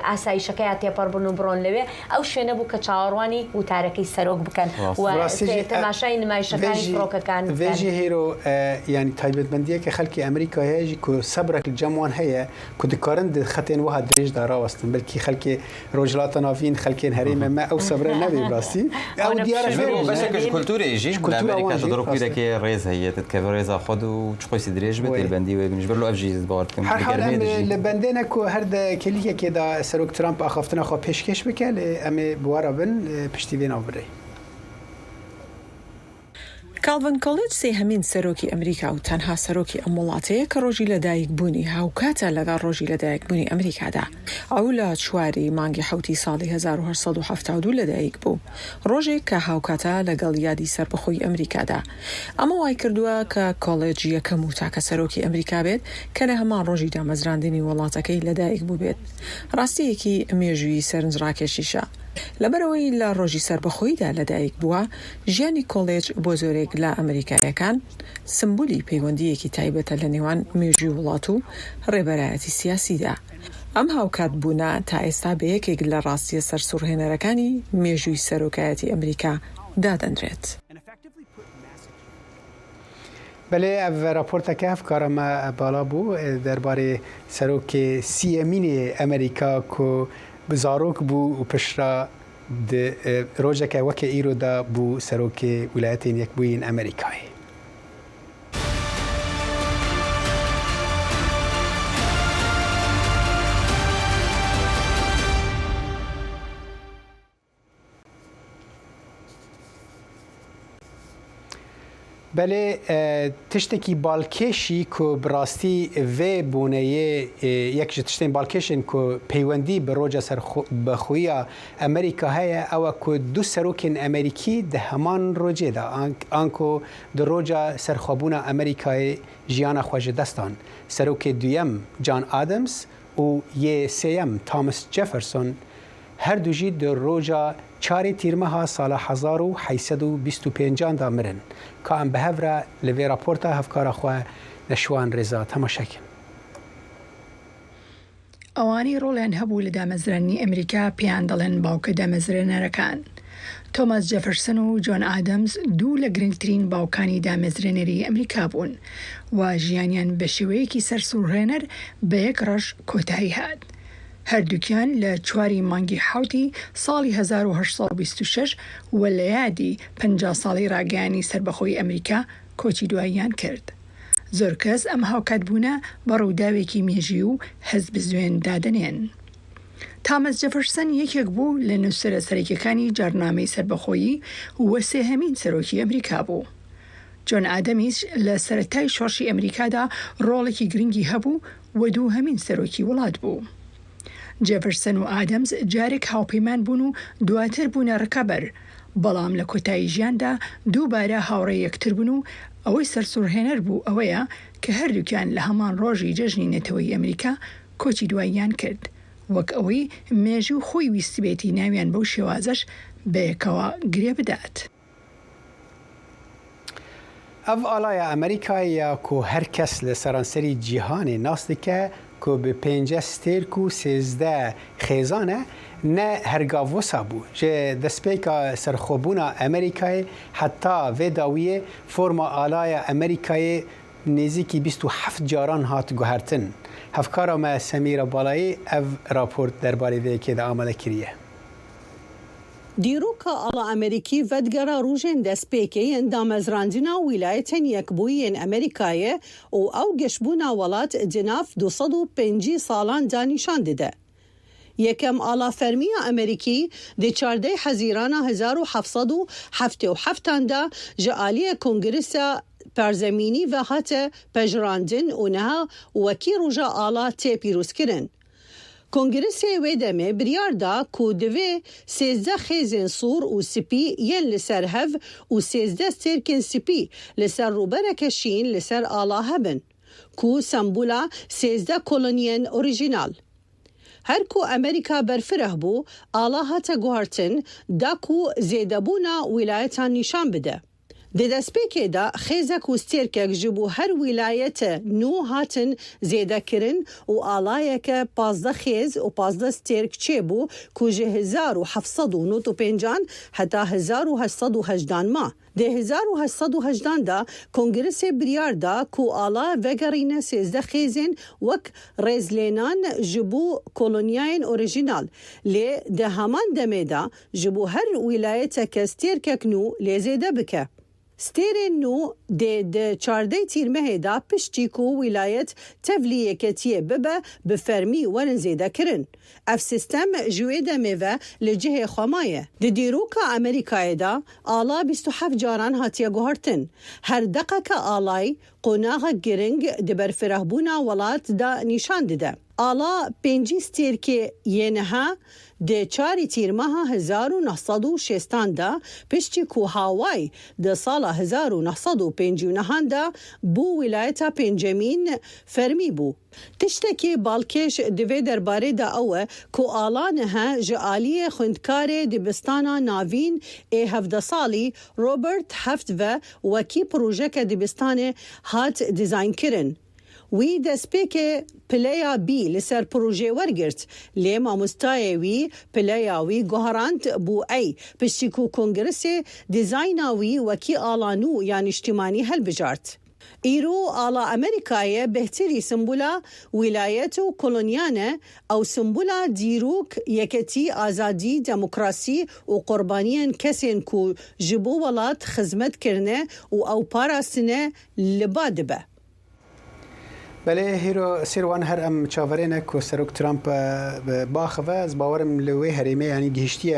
ئاسایشەکەی تێپەڕ بن و بڕۆن لەوێ ئەو شوێنە بوو کە چاوەڕوانی وتارەکەی سەرۆک بکەن و تەماشای نمایشەکانی فڕۆکەکان vêjî hêro yanî taybetmendiye ke xelkê Amerîka heye jî ku sebrek li cem wan heye ku dikarin di xetên wiha dirêj da rawestin belkî xelkê rojhilata navîn xelkên herême me ew sebre nebê rastî ew diyara kulturê jî Amerîka dropîrekê rêz heye dikeve rêza xwe û çi xwesî dirêj be têlbendî wê binij ber ev jî bar dikim li bendê ne ku her de kelîkekê da Serok Trump axaftina xwe pêşkeş bike lê em ê biwara bin piştî vê nav birê کالڤن کۆلیج سێهەمین سەرۆکی ئەمریکا و تەنها سەرۆکی ئەم وڵاتەیە کە ڕۆژی لەدایکبوونی هاوکاتە لەگەڵ ڕۆژی لەدایکبوونی ئەمریکادا ئەو لە چواری مانگی حوتی ساڵی 1970 لەدایک بوو ڕۆژێک کە هاوکاتە لەگەڵ یادی سەربەخۆی ئەمریکادا ئەمە وای کردووە کە کۆلیج یەکەم و تاکە سەرۆکی ئەمریکا بێت کە لە هەمان ڕۆژی دامەزراندنی وڵاتەکەی لەدایک بوو بێت ڕاستیەکی مێژووی سەرنجڕاکێشیشە لەبەرەوەی لە ڕۆژی سەربەخۆیدا لەدایک بووە ژیانی کۆلیج بۆ زۆرێک لە ئەمریکایەکان سمبولی پەیوەندیەکی تایبەتە لە نێوان مێژووی وڵات و ڕێبەرایەتی سیاسیدا ئەم هاوکات بوونە تا ئێستا بە یەکێک لە ڕاستیە سەرسوڕهێنەرەکانی مێژووی سەرۆکایەتی ئەمریکا دادەنرێت بله ev raporteke hevkarama bala bû derbarê serokê sîyemînê Amerîka ku bi zarok bû û pişra di rojeke weke îro da bû serokê Wilayetên Yekbûyîn Amerîkayê. بله تشتکی بالکشی که براستی و بونه یک تشتین بالکشن که پیوندی به روجا سر بخوی امریکا هیا او که دو سروکن امریکی ده همان روجه دا آنکو در روجا سرخوابون امریکای جیان خوش دستان سروک دویم جان آدمز و یه سیم تامس جفرسون هر دوجی در روجا 4 تیرمه سال 1825 دا مرن که ام به هفره لوی راپورتا هفکار خواه نشوان رضا تماشاکن. ئەوانی ڕۆڵیان هەبوو لە دامەزرانی ئەمریکا پیان دەڵێن باوکە دامەزرێنەرەکان. تۆماس جەفرسن و جۆن ئادەمز دوو لە گرنگترین باوکانی دامەزرێنەری ئەمریکا بوون و ژیانیان بە شێوەیەکی سەرسوڕهێنەر بە یەک ڕەش کۆتایی هات. هەردووکیان لە 4 مانگی حوتی ساڵی 1826 و لە یادی 50 ساڵی ڕاگەیانی سربەخۆی ئەمریکا کۆچی دواییان کرد. زۆر کەس ئەم هاوکات بوونە بە ڕووداوێکی مێژی و حەزب زوێن دادنێن. تامەس جەفرسن یەکێک بوو لە نووسەرە سەرەکیەکانی جارنامەی سەربەخۆیی و سێهەمین سەرۆکی ئەمریکا بوو. جۆن ئادەمیش لە سەرەتای شۆڕشی ئەمریکادا ڕۆڵێکی گرنگی هەبوو و دووهەمین سەرۆکی وڵات بوو. جەفرسن و ئادەمز جارێک هاوپەیمان بوون و دواتر بوونە ڕکەبەر، بەڵام لە کۆتایی ژیاندا دووبارە هاوڕێ یەکتر بوون و ئەوەی سەرسوڕهێنەر بوو ئەوەیە کە هەردووکیان لە هەمان ڕۆژی جەژنی نەتەوەی ئەمریکا کۆچی دواییان کرد، وەک ئەوەی مێژوو خۆی ویستی بێتی ناویان بەو شێوازەش بەیەکەوە گرێ بدات. ئەv ئالایە ئەمریکایە کو هەر کەس لە سەرانسەری جیهانê nas dike ku bi 5 stêrk û 13 xêzan e ne hergavosa bû ji destpêka serxwebûna Amerîkayê heta vê dawiyê forma alaya Amerîkayê nêzîkî 27 caran hat guhertin. Hevkara me Semîra Balayê ev raport derbarê vê yekê de amade kiriye. دیروکا ئاڵا ئەمریکی ڤەدگەرا ڕوژێن دەستپێکەیەن دامەزراندنا ویلایەتەن یەکبوویên ئەمریکایە و ئەو گەشتبوونا وڵات جناف 250 ساڵان دانیشان دده. یەکەم ئاڵا فەرمیە ئەمریکی دە 14 حەزیرانە 1777دا ji aliyê Kongresa Perzemînî ve hate pejrandin û niha wekî roja ala tê pîrozkirin. Kongresi wê demê biryar da ku divê 13 xêzên sûr û spî yên li ser hev û 13 stêrkên spî li ser rûbereke şîn li ser ala hebin ku sembûla 13 koloniyên orîjînal. Her ku Amerîka berfireh bû, ala hate guhartin da ku zêdebûna wîlayetan nîşan bide. Di destpêkê de xêzek û stêrkek ji bo her wîlayete nû hatin zêdekirin û alayeke 15 xêz û 15 stêrk çêbû ku ji 1795 heta 1818 ma. Di 1818 da Kongresê biryar da ku ala vegerîne 13 xêzên wek rêzlênan ji bo kolonyayên orîjînal. Lê di heman demê da ji bo her wîlayeteke stêrkek nû lê zêde bike. Stêrên nû dê 14 tîrmehê da piştî ku wîlayet tevlî yeketiye bibe bi fermî werin zêdekirin. Ev sistem ji wê demê ve li cihê xwemaye. Di dîroka Amerîkayê da ala 27 caran hatiye guhartin. Her deqeke alay qonaxek giring di berfirehbûna welat da nîşan dide. Ala 5 stêrkê yêniha di 4 tîrmeha 1960 da piştî ku Hawaii di sala 1959 da bû wîlayeta pêncemîn fermî bû. Tiştekî balkêş divê derbarê de ew e ku ala niha ji aliyê xwendkarê dibistana navîn ê 17 salî Robert Heft ve wekî projeke dibistanê hat dîzaynkirin. Wî destpêkê pileya bî li ser projê wergirt, lê mamostayê wî pileya wî guherand bû ey piştî ku Kongresê dîzayna wî wekî ala nû ya niştimanî helbijart. Îro ala Amerîkayê behterî simbûla wîlayet û kolonyan e, ew simbûla dîrok, yeketî, azadî, demokrasî û qurbaniyên kesên ku ji bo welat xizmet kirine û ew parastine li ba dibe. بله هیرو سیروان هر ام چاورینه که سروک ترامپ باخوه از باورم لوی هریمه یعنی گهشتی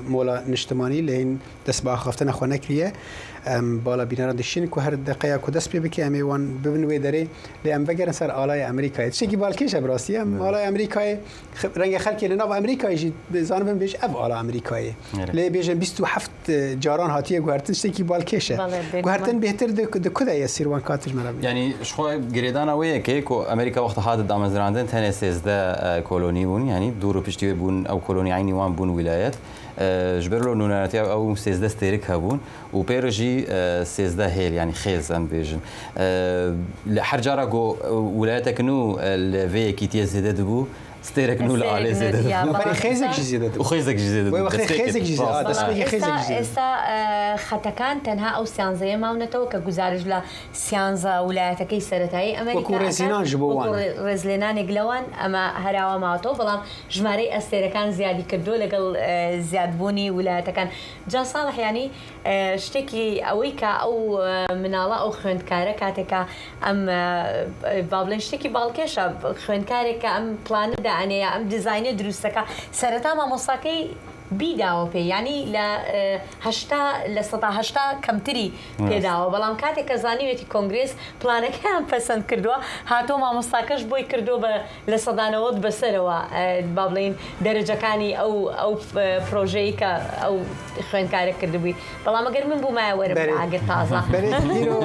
مولا نشتمانی لین دست باخفتن خونه کریه بالا بینران دشین که هر دقیقه کدس پی بکی امی وان ببین وی داره لیم بگیرن سر آلای امریکایی چه کی بالکیش براستی هم آلای امریکایی رنگ خلکی لناو امریکایی جی زانم بیش اف آلا امریکایی لی بیشن 27 جاران هاتیه گوهرتن چه کی بالکیشه گوهرتن بهتر د کده یسیر وان کاتج مرا یعنی شو گریدان اویه که امریکا وقت هات دامزراندن تنه 13 کلونی بون یعنی دور پشتی بون او کلونی عینی وان بون ولایت جبرلو نوناتي او 13 ستيرك هبون وبيرجي 13 هيل يعني خيز ام بيجن حرجارا جو ولايتك نو الفي كيتي زيد بو ستيرك نو على زيد وبري خيزك زيد وخيزك زيد خيزك زيد دسبي خيزك زيد استا خطكان تنها او سيانزه ما ونتو كغزارج لا سيانزا ولايتك سرتاي امريكا وكورزينان جبوان رزلنان جلوان اما هراوا ماتو بلام جماري استيركان زيادي كردو لقل زياد بوني ولايتكان جا صالح يعني شتكي اويكا او منالا او خوندكاره كاتكا ام بابلن شتكي بالكيشا خوندكاره ام بلان يعني ام ديزاين دروستك سرتا ما مصاكي بيداو بي يعني لا هشتا لسطا هشتا كمتري بيداو بلام كاتي كزانيوتي كونغرس بلانك هم پسند كردوا هاتو ما مستاكش بوي كردو لسطانوت بسروا بابلين درجه كاني او بروجيكا او خوين كارك كردوي بلام اگر من بو ما ور باقي تازه بريديرو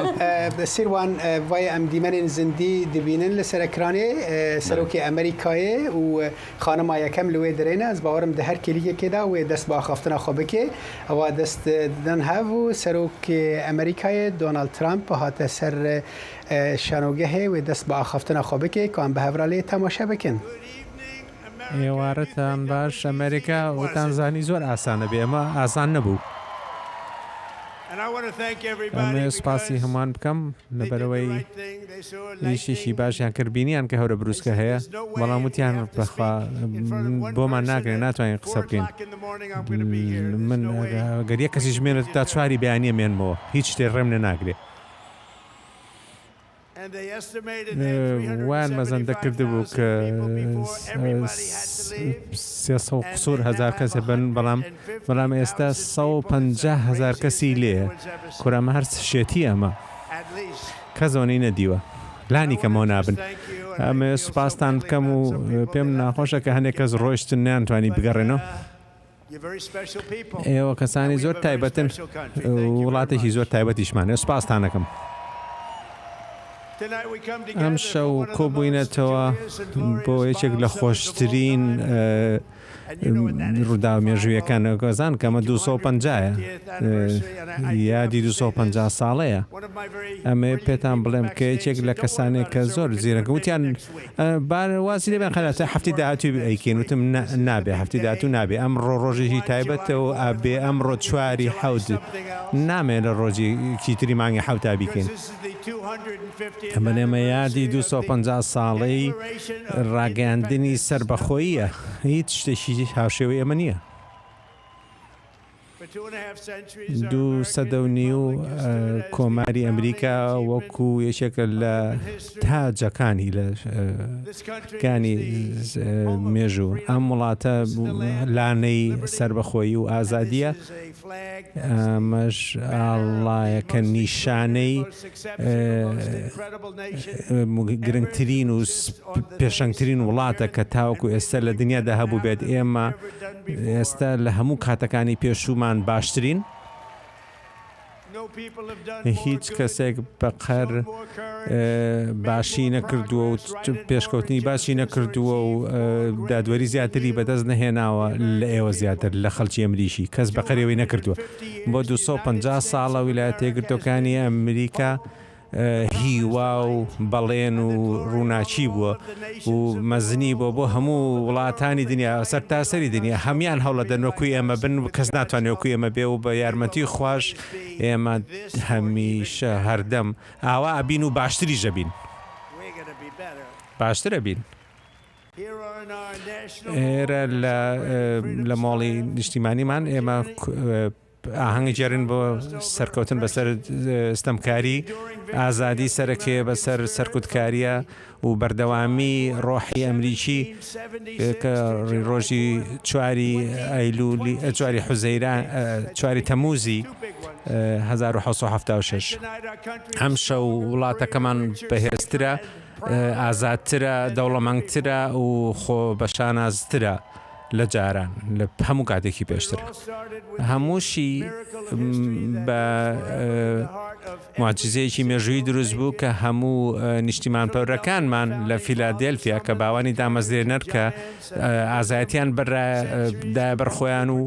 سيروان واي ام ديمن زندي دبينن لسركراني سروكي امريكاي وخانم يكم لوي درينا از باورم ده هر كليه كده دست با خفتنا خوبه و دست دن هاو سروک امریکای دونالد ترامپ هات سر شانوگه و دست با خفتنا خوبه که کام به هورالی تماشا بکن یوارتان باش امریکا و تانزانی زور آسانه بی اما آسان نبو ئەمێ سپاسی هەمووان بکەم لەبەرەوەی هیچیشی باشیان کردبینیان کە هەورە بروسکە هەیە بەڵام وتیان بەخوا بۆمان ناگرێت ناتوانین قسە بکەین من گەر یەک کەسی ژمێنێت تا چواری بەیانیە مێنمەوە هیچ شتێ ڕێم لێ ناگرێت وان مەزەندە کردبوو کە 300,000 کەس بن بەڵام ئێستا 150,000 کەسی لێ کورامە هەر شێتی ئەمە کەسەوەی نەدیوە لانی کەمەوە نابن ئەمێ سوپاسان بکەم و پێم ناخۆشە کە هەندێک کەس ڕۆیشتن نیانتوانی بگەڕێنەوە ئێوە کەسانی زۆر تایبەتن وڵاتێکی زۆر تایبەتیشمانێ سوپاسانەکەم ئەم شەو کۆبووینەتەوە بۆ یەکێک لە خۆشترین ڕوودا مێژوویەکان گۆزان کەمە 250 یادی 250 ساڵەیە ئەمێ پێتان بڵێم کە یەکێک لە کەسانێک کە زۆر زیرەکە وتیان واسی لێبیان خەلاتە هەفتی داهاتوو ئەیکەین وتم نابێ هەفتی داهاتوو نابێ ئەمڕۆ ڕۆژێکی تایبەتەوە ئابێ ئەمڕۆ چواری حەوت نامێ لە ڕۆژێکی تری مانگی حەوتا بیکەین ئەمە لێمە یادی 250 ساڵەی ڕاگەاندنی سربەخۆییە هیچ شتێکی هاوشێوەی ئەمە نییە 2 سەدە و کۆماری ئەمریکا وەکو یەکێکە لە تاجەکانی لە کانی مێژوو ئەم وڵاتە لانەی سربەخۆیی و ئازادیە ئەمەش ئاڵایەکە نیشانەی گرنگترین و پێشەنگترین وڵاتە کە تاوەکو ئێستا لە دنیادا هەبوو بێت ئێمە ئێستا لە هەموو کاتەکانی پێشومان باشترین هیچ کەسێک بەقەر باشی نەکردووە و پێشکەوتنی باشی نەکردووە و دادوەری زیاتری بەدەست نەهێناوە لە ئێوە زیاتر لە خەڵکی ئەمریشی کەس بەقەرەوەی نەکردووە بۆ 250 ساڵە ویلایەتە یەکگرتووەکانی ئەمریکا هیوا و بەڵێن و ڕووناچی بووە و مەزنی بۆ هەموو وڵاتانی دنیا سەرتاسەری دنیا هەمان هەوڵە دەنوەکوی ئێمە بن کەس ناتوانێتکوی ئێمە بێ و بە یارمەتی خوۆش ئێمە هەمیشە هەردەم ئاوا ئەبین و باشتری ژەبین باشترە بین ئێرە لە ماڵی نیشتیمانیمان ئێمە ئاهەنگی جێڕین بۆ سەرکەوتن بەسەر ستەمکاری ئازادی سەرەکێ بەسەر سەرکوتکاریە و بەردەوامی ڕۆحی ئەمریکی کە ڕۆژی 4 حوزەیران 4 تەموزی 1976 ئەم شەو وڵاتەکەمان بەهێزترە ئازادترە دەوڵەمەندترە و خۆ بەشانازترە لە جاران لە هەموو کاتێکی پێشتر هەمووشی بە معجزەیەکی مێژووی دروست بوو کە هەموو نیشتیمان پەورەکانمان لە فیلادێلفیا کە باوانی دامەزرێنەر کە ئازایەتیان بەردا بەرخۆیان و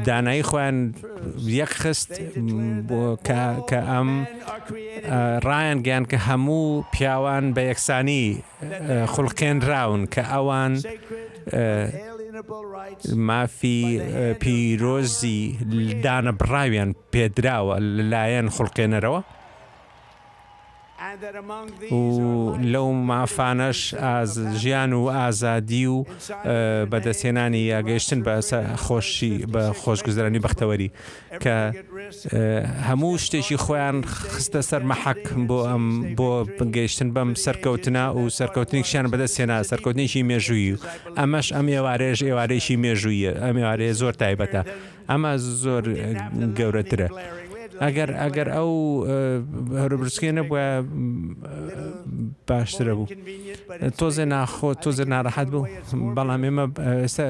دانایی خۆیان یەک خست کە ئەم ڕایان گیان کە هەموو پیاوان بە یەکسانی خوڵقێنراون کە ئەوان مافی پیرۆزی دانە بڕاویان پێدراوە لەلایەن خوڵقێنەرەوە و لەو مافانەش ژیان و ئازادی و بەدەستێنانی یاگەیشتن بە خۆشگوزەرانی بەختەوەری کە هەموو شتێکی خۆیان خستە سەر مەحەک بۆ گەیشتن بەم سەرکەوتنە و سەرکەوتنێکیان بەدەستێنا سەرکەوتنێکی مێژووی و ئەمەش ئەم ئێوارەیەکی مێژوویە ئەم ئێوارەیە زۆر تایبەتە ئەمە زۆر گەورەترە ئەگەر ئەو هەربرسکێ نەبووە باشترە بوو تۆزە ناڕەحەت بوو بەڵام ئێمە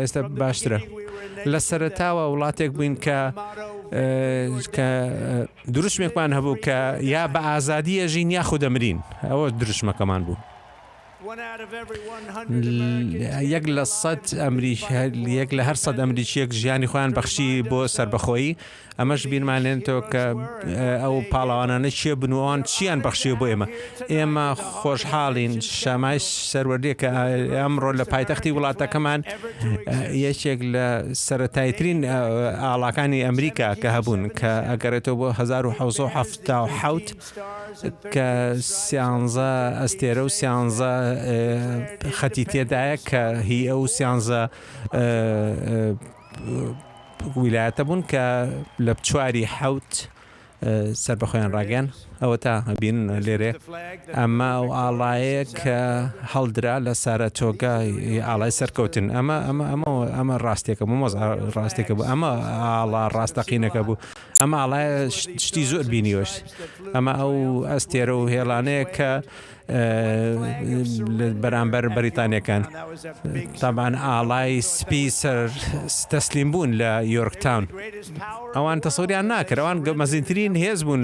ئێستا باشترە لە سەرەتاوە وڵاتێک بووین کە دروشمێکمان هەبوو کە یا بە ئازادی ئەژین یا خودەمرین ئەوە دروشمەکەمان بوو یەک لە هەر 100 ئەمریکیەک ژیانی خۆیان بەخشی بۆ سربەخۆیی ئەمەش بیرمانێنێتەوە کە ئەو پاڵاوانانە چیە بنوان چیان بەخشیە بۆ ئێمە خۆشحاڵین شەمای سەروەردیە کە ئەمڕۆ لە پایتەختی وڵاتەکەمان یەکێک لە سەرەتایترین ئاڵاکانی ئەمریکا کە هەبوون کە ئەگەڕێتەوە بۆ 1970 کە 13 ئەستێرە و 13 خەتی تێدایە کە هی ئەو 13 ویلایەتە بوون کە لە 4 سەربەخۆیان ڕاگەیان ئەوە تا بینن لێرێ ئەمە ئەو ئاڵایە کە هەڵدرا لە سارەتۆگای ئاڵای سەرکەوتن ئەمە ڕاستێکە بوو ڕاستێکە بوو ئەمە ئاڵا ڕاستەقینەکە بوو ئەمە ئاڵایە شتی زۆر بینیوەش ئەمە ئەو ئەستێرە و هێڵانەیە کە بەرامبەر بەریتانیەکان تابان ئاڵای سپی تەسلیم بوون لە یۆرکتاون ئەوان تەسەوریان ناکرد ئەوان مەزنترین هێز بوون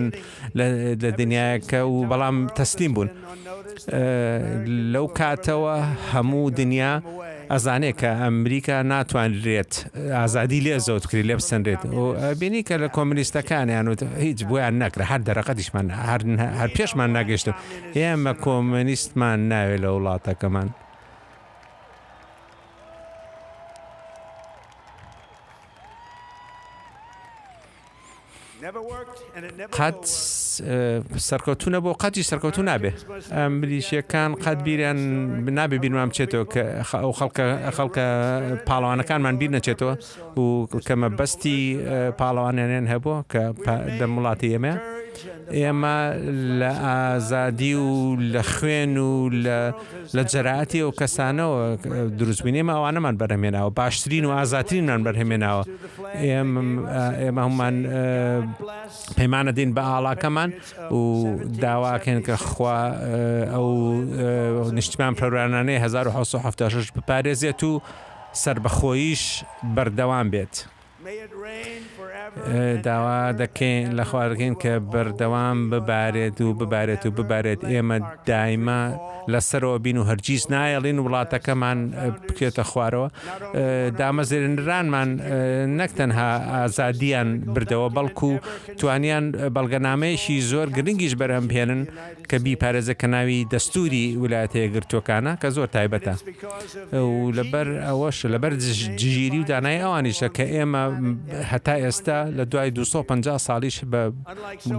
لە دنیاکە و بەڵام تەسلیم بوون لەو کاتەوە هەموو دنیا ئەزانێت کە ئەمریکا ناتوانرێت ئازادی لێ زەوتکری لێ بسەندرێت و بینی کە لە کۆمونیستەکانیان و هیچ بۆیان نەکرا هەر دەرەقەتیشمان هەر پێشمان ناگەشتن ئێمە کۆمونیستمان ناوێت لە وڵاتەکەمان قەت سەرکەوتونە بۆ قەتی سەرکەوتون نابێ ئەمریکیەکان قەت بیریان نابێ بیرمان بچێتەوە کە ئەو خەڵکە پاڵەوانەکانمان بیر نەچێتەوە و کەمە بەستی پاڵەوانیان هەبووە کە لە وڵاتی ئێمە لە ئازادی و لە خوێن و لە جەرائەتی و کەسانەوە دروستبوونێمە ئەوانەمان بەرهەمێناوە باشترین و ئازاترینمان بەرهەمێناوە ئێمە هەمومان پەیمانە دین بە ئاڵاکەمان و داواکەن کە خوا ئەو نیشتیمان پەروەرانانەی 1976 بپارێزێت و سربەخۆییش بەردەوام بێت داوا دەکەین لە خواردەکەین کە بەردەوام ببارێت ئێمە دایما لەسەرەوە بین و هەرگیز نایەڵین وڵاتەکەمان بکرێتە خوارەوە دامەزرێنرانمان نەک تەنها ئازادیان بردەوە بەڵکو توانیان بەڵگەنامەیەکی زۆر گرنگیش بەرهەمهێنن کە بیپارێزە کە ناوی دەستوری ویلایەتە یەکگرتووەکانە کە زۆر تایبەتە و لەبەر ئەوەش لەبەر جگیری و دانایی ئەوانیشە کە ئێمە هەتا ئێستا لە دوای 250 ساڵیش بە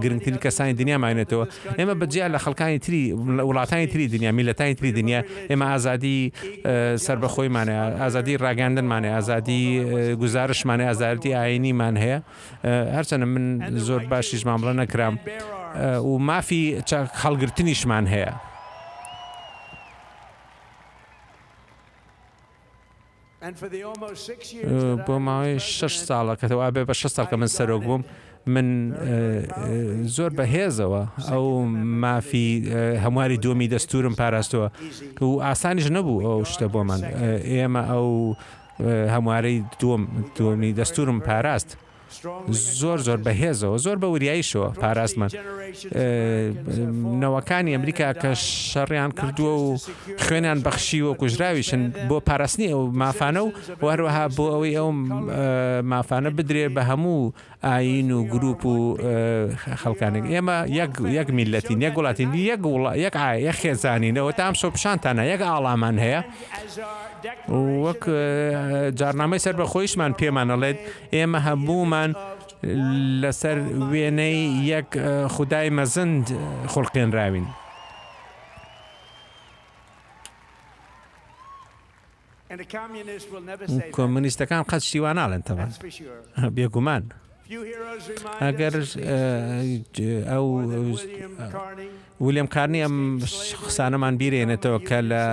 گرنگترین کەسانی دنیامانێتەوە ئێمە بەجیا لە خەڵکانی تری وڵاتانی تری دنیا میلەتانی تری دنیا ئێمە ئازادی سربەخۆیمانێ ئازادی ڕاگەاندنمانێ ئازادی گزارشمانێ ئازادی ئاینیمان هەیە هەرچەنە من زۆر باشیش مامەڵە نەکرام و مافی خەڵگرتنیشمان هەیە. بۆ ماوەی 6 ساڵە کەەوە بێ بە 6 ساڵ کە من سەرۆک بووم من زۆر بەهێزەوە ئەو مافی هەمواری دومی دەستورم پاراستەوە و ئاسانیش نەبوو ئەو شتە بۆمان ئێمە ئەو هەموارەی دومی دەستورم پاراست زۆر بەهێزەوە زۆر بە وریاییشەوە پاراستمان نەوەکانی ئەمریکا کە شەڕیان کردووە و خوێنیان بەخشی و کوژراویشن بۆ پاراستنی ئەو مافانە و هەروەها بۆ ئەوەی ئەو مافانە بدرێ بە هەموو ئاین و گروپ و خەڵکانێک ئێمە یەک میلەتین یەک وڵاتین یەک خێزانینەوە تا ئەم شەو پیشانتانە یەک ئاڵامان هەیە وەک جارنامەی سەربەخۆیشمان پێمانەڵێت ئێمە هەموومان لەسەر وێنەی یەک خودای مەزند خوڵقێنراوین. کۆمونیستەکان قەت شتیوان ناڵێن تەمان بێگومان ئەگەر ئەو ویلیام کارنی ئەم قسانەمان بیرێنێتەوە کە لە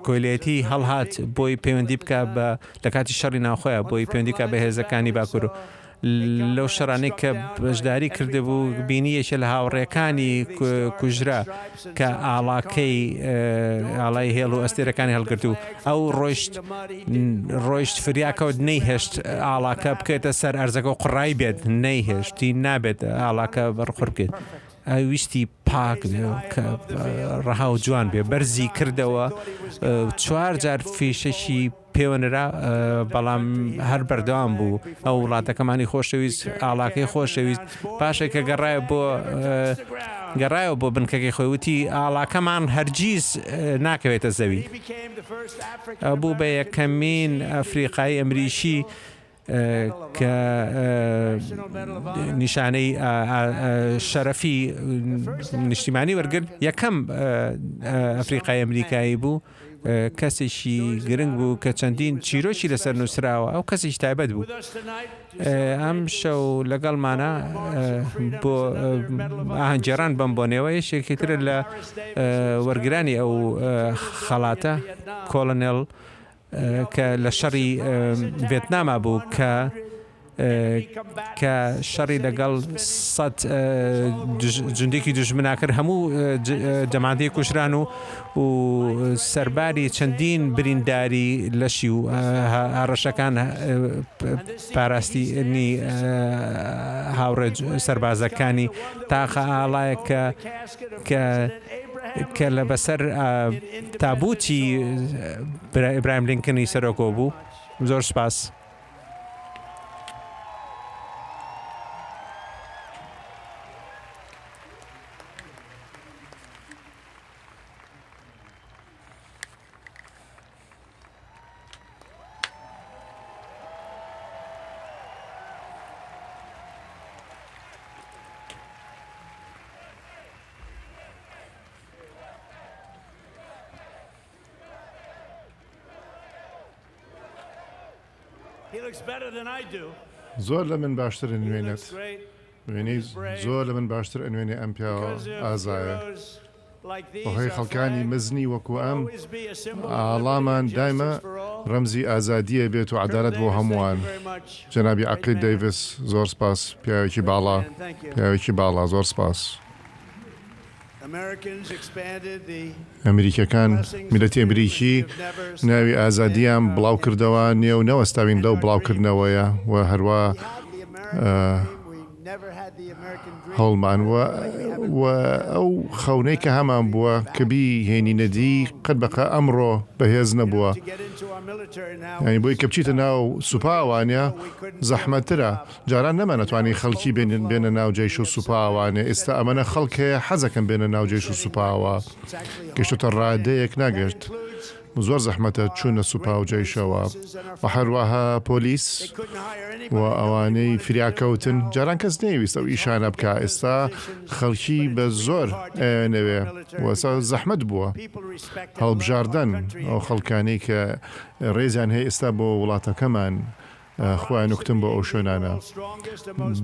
کۆیلەتی هەڵهات بۆی پەیوەندی بکە لە کاتی شەڕی ناوخۆیە بۆی پەیوەندی بکە بە هێزەکانی باکوور و لەو شەڕانەی کە بەشداری کردبوو بینیەکە لە هاوڕێکانی کوژرا کە ئاڵاکەی ئاڵای هێڵ و ئەستێرەکانی هەڵگرت و ئەو ڕۆیشت فریاکەوت نەیهێشت ئاڵاکە بکەێتە سەر ئەرزەکە و قڕای بێت نەیهێشتی نابێت ئاڵاکە بەڕخور بکەێت ئەویستی پاک کە ڕەها و جوان بێ بەرزی کردەوە 4 جار فیشەشی پێوەنرا بەڵام هەر بەردەوام بوو ئەو وڵاتەکەمانی خۆشەویست ئاڵاکەی خۆشەویست پاشێک کە گەڕایەوە بۆ بنکەکەی خۆی وتی ئاڵاکەمان هەرگیز ناکەوێتە زەوی بوو بە یەکەمین ئەفریقایی ئەمریشی کە نیشانەی شەرەفی نیشتیمانی وەرگرت یەکەم ئەفریقای ئەمریکایی بوو کەسێکی گرنگ بوو کە چەندین چیرۆکی لەسەر نووسراوە ئەو کەسێکی تایبەت بوو ئەم شەو لەگەڵمانە بۆ ئاهەنگگێڕان بەم بۆنەوە یەکێکی ترە لە وەرگرانی ئەو خەڵاتە کۆڵنێل کە لە شەڕی ڤێتناما بوو کە شەڕی لەگەڵ 100 جندێکی دوژمنا کرد هەموو جەماعەتی کوشران و سەرباری چەندین برینداری لەشی و هاڕەشەکان پاراستنی هاوڕێ سەربازەکانی تاقە ئاڵایە کە لە بەسەر تابوتی ئیبراهیم لینکۆنی سەرۆکۆ بوو. زۆر سپاس. زۆر لە من باشتر نوێنێت وێنەی زۆر لە من باشتر ئەنوێنێ ئەم پیاوە ئازایە بەهۆی خەڵکانی مزنی وەکو ئەم ئاڵامان دایمە ڕەمزی ئازادیە بێت و عەدالەت بۆ هەمووان. جەنابی عەقیل دەیڤس زۆر سپاس پیاوێکی باڵا زۆر سپاس. ئەمریکەکان میلەتی ئەمریکی ناوی ئازادیان بڵاو کردەوە نێو نەوەستاوین لەو بڵاوکردنەوەیە و هەروە هەڵمان و ئەو خەونەی کە هەمان بووە کە بیهێنینەدی قەت بەقە ئەمڕۆ بەهێز نەبووە ینی بۆی کە بچیتە ناو سوپاوانە زەحمەتترە جاران نەمانەتوانی خەڵکی بێنە ناو جێش و سوپاوانێ ئێستا ئەمەە خەڵکەیە حەزەکەم بێنە ناو جێش و سوپاوە گەشتۆتە ڕادەیەک ناگەشت زۆر زەحمەتە چوونە سوپا و جێیشەوە بە هەروەها پۆلیس و ئەوانەی فریاکەوتن جاران کەس نەیویست ئەو ئیشانە بکە ئێستا خەڵکی بە زۆر نەوێ وەسا زەحمەت بووە هەڵبژاردن ئەو خەڵکانەی کە ڕێزیان هەیە ئێستا بۆ وڵاتەکەمان خۆیان نوکتن بۆ ئەو شوێنانە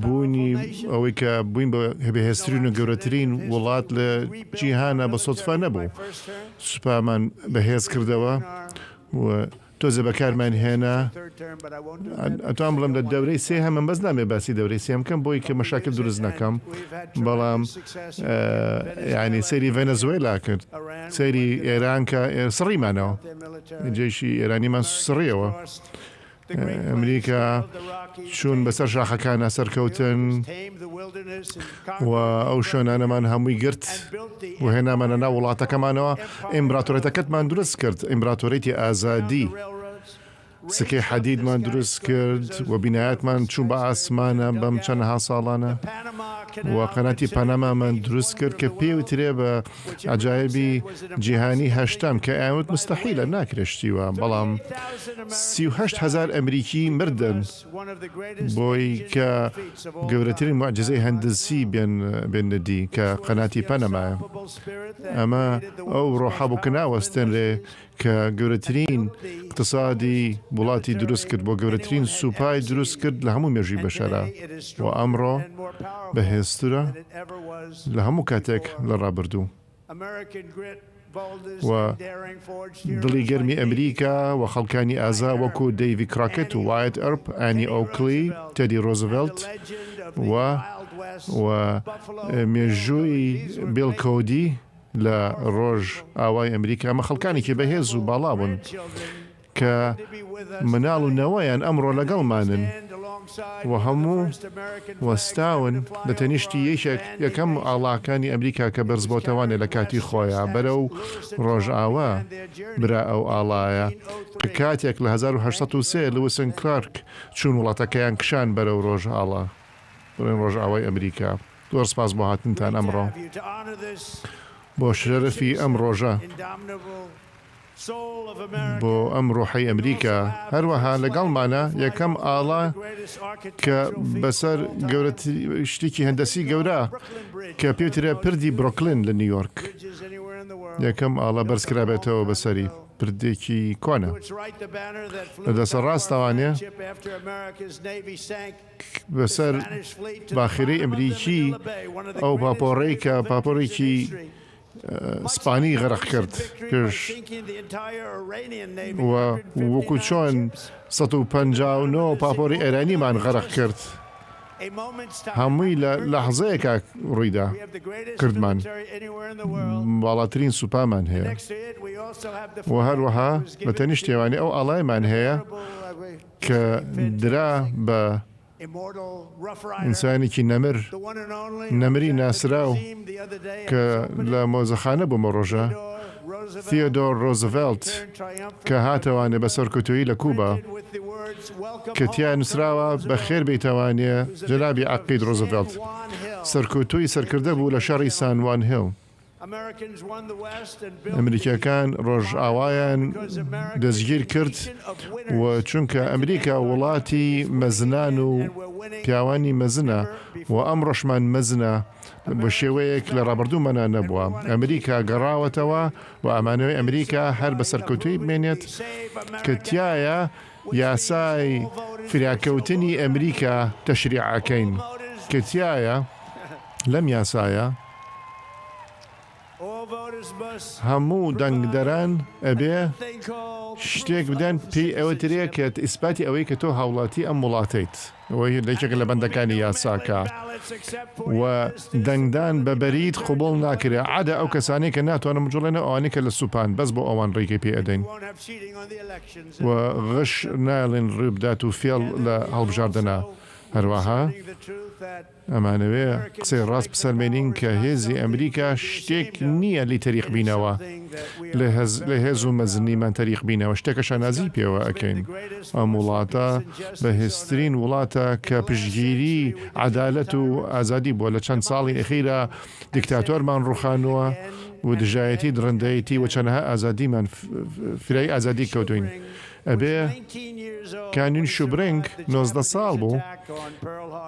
بوونی ئەوەی کە بووین بە بەهێزترین و گەورەترین وڵات لە جیهانە بە سۆدفا نەبوو سوپامان بەهێز کردەوە و تۆزە بەکارمان هێنا ئەتوان بڵم لە دەورەی سێ هەمە بەس نامێ باسی دەورەی سێم کەم بۆی کە مەشاکل دروست نەکەم بەڵام یعنی سەیری ڤێنەزوێلا کرد سەیری ئێران کە سڕیمانەوە جێشی ئێرانیمان سڕیەوە ئەمریکا چوون بەسەر شاخەکانە سەرکەوتن و ئەو شوێنانەمان هەمووی گرت و هێنامانە ناو وڵاتەکەمانەوە ئیمبراتۆرەتەکەتمان دروست کرد ئیمبراتۆرێتی ئازادی سکەی حەدیدمان دروست کرد و بینایەتمان چوون بە ئاسمانە بەم چەندەها ساڵانە و قەناتی پەنەمامان دروست کرد کە پێوترێ بە عجایبی جیهانی هەشتم کە ئەوت مستەحیلە ناکرێشتیوە بەڵام 38,000 ئەمریکی مردن بۆی کە گەورەترین معجزەی هەندسی بێنەدی کە قەناتی پەنەمایە ئەمە ئەو ڕۆحە بوو کە ناوەستێنرێ کە گەورەترین اقتصادی وڵاتی دروست کرد بۆ گەورەترین سوپای دروست کرد لە هەموو مێژووی بەشەرە و ئەمڕۆ بەهێزترە لە هەموو کاتێک لە ڕابردوو و دڵی گەرمی ئەمریکا و خەڵکانی ئازا وەکو دەیڤی کراکێت و وایت ئەرپ ئانی ئۆکلی تێدی ڕۆزڤێلت و مێژووی بیل کۆدی لە ڕۆژ ئاوای ئەمریکا ئەمە خەڵکانێکی بەهێز و باڵا بوون کە مناڵ و نەوەیان ئەمڕۆ لەگەڵمانن و هەموو وەستاون لە تەنیشتی یەکەم ئاڵاکانی ئەمریکا کە بەرز بۆتەوانێ لە کاتی خۆیان بەرەو ڕۆژئاوا برا ئەو ئاڵایە کە کاتێک لە 1970 لویسن کلارک چوون وڵاتەکەیان کشان بەرەو ڕۆژئاڵا بڕێن ڕۆژئاوای ئەمریکا زۆر سپاس بۆ هاتنتان ئەمڕۆ بۆ شەرەفی ئەم ڕۆژە بۆ ئەم ڕۆحەی ئەمریکا هەروەها لەگەڵمانە یەکەم ئاڵا کە بەسەر شتێکی هەندەسی گەورە کە پێوترە پردی بروکلین لە نیویۆرک یەکەم ئاڵا بەرزکرابێتەوە بەسەری پردێکی کۆنە لە دەسەر ڕاستەوانێ بەسەر باخیرەی ئەمریکی ئەو پاپۆڕەی کە پاپۆڕێکی سپانی غەرق کرد پێش و وەکو چۆن 159 پاپۆری ئێرانیمان غەرق کرد هەمووی لە لەحزەیەکە ڕوویدا کردمان باڵاترین سوپامان هەیە و هەروەها بە تەنیشتێوانی ئەو ئاڵایمان هەیە کە درا بە ئینسانێکی نەمری ناسراو کە لە مۆزەخانە بوومە ڕۆژە تیۆدۆر ڕۆزڤێلت کە هاتەوانێ بە سەرکەوتووی لە کوبا کە تیا نووسراوە بە خێر بیتەوانێ جەنابی عەقید ڕۆزڤێلت سەرکەوتووی سەرکردە بوو لە شەڕی سانوان هیڵ ئەمریکیەکان ڕۆژئاوایان دەستگیر کرد و چونکە ئەمریکا وڵاتی مەزنان و پیاوانی مەزنە و ئەم ڕۆژمان مەزنە بە شێوەیەک لە ڕابردوومەە نەبووە ئەمریکا گەڕاوەتەوە و ئەمانەوەی ئەمریکا هەر بە سەرکەوتووی بمێنێت کە تایە یاسای فریاکەوتنی ئەمریکا تەشریعەکەین کە تایە لەم یاسایە هەموو دەنگدەران ئەبێ شتێک بدەن پێی ئەوەترەیە کە ئیسپاتی ئەوەی کە تۆ هاوڵاتی ئەم وڵاتیت ئەوەی لەکێک لە بەندەکانی یاساکە و دەنگدان بە بەریت قوبڵ ناکرێ عادە ئەو کەسانی کە ناتوانم جوڵێنە ئەوانی کە لە سوپان بەس بۆ ئەوان ڕێگەی پێ ئەدەین و غش ناڵێن ڕووبدات و فێڵ لە هەڵبژاردنە هەروەها ئەمانەوێ قسەی ڕاست بسەلمێنین کە هێزی ئەمریکا شتێک نییە لی تەریق بینەوە لە هێز و مەزنیمان تەریق بینەوە شتێکەشە نازی پێوە ئەەکەین ئەم وڵاتە بەهێزترین وڵاتە کە پشتگیری عەدالەت و ئازادی بووە لە چەند ساڵی ئەخیرا دیکتاتۆرمان ڕوخانووە و دژایەتی درڕندەیەتی و چەندەها ئازادیمان فرای ئازادی کەوتوین ئەبێ کانین شوبرنگ 19 ساڵ بوو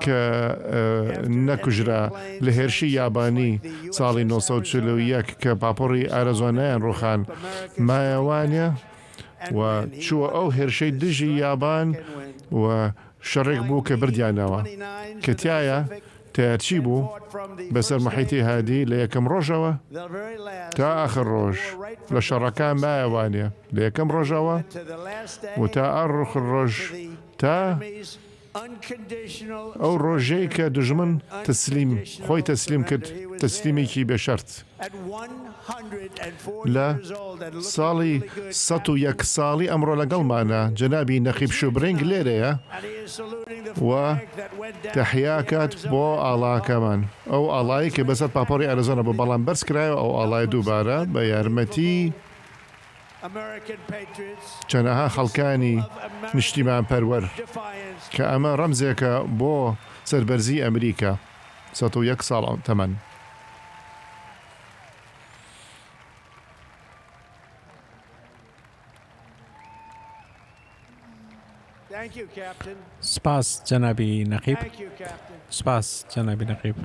کە نەکوژرا لە هێرشی یابانی ساڵی 1940 کە پاپۆڕی ئارەزۆنایان ڕوخان مایەوانە و چووە ئەو هێرشەی دژی یابان و شەڕێک بوو کە بردیانەوە کە تایە تایەرچی بوو بەسەر محیتی هادی لە یەکەم ڕۆژەوە تا ئاخر ڕۆژ لە شەڕەکان مایەوانێ لە یەکەم ڕۆژەوە و تا ئاڕخر ڕۆژ تا ئەو ڕۆژەی کە دژمن خۆی تەسلیم کرد تەسلیمێکی بێشەرت لە ساڵی 101 ساڵی ئەمڕۆ لەگەڵمانە جەنابی نەقیب شوبرنگ لێرەیە و تەحیاکات بۆ ئاڵاکەمان ئەو ئاڵایی کە بەسەر پاپۆڕی ئەرزۆنە بۆ بەڵام بەرز کرایەوە ئەو ئاڵای دووبارە بە یارمەتی چەنەها خەڵکانی نیشتیمان پەروەر کە ئەمە ڕەمزێکە بۆ سەربەرزی ئەمریکا 101 ساڵ تەمەن. سپاس جەنابی نەقیب. سپاس جەنابی نەقیب.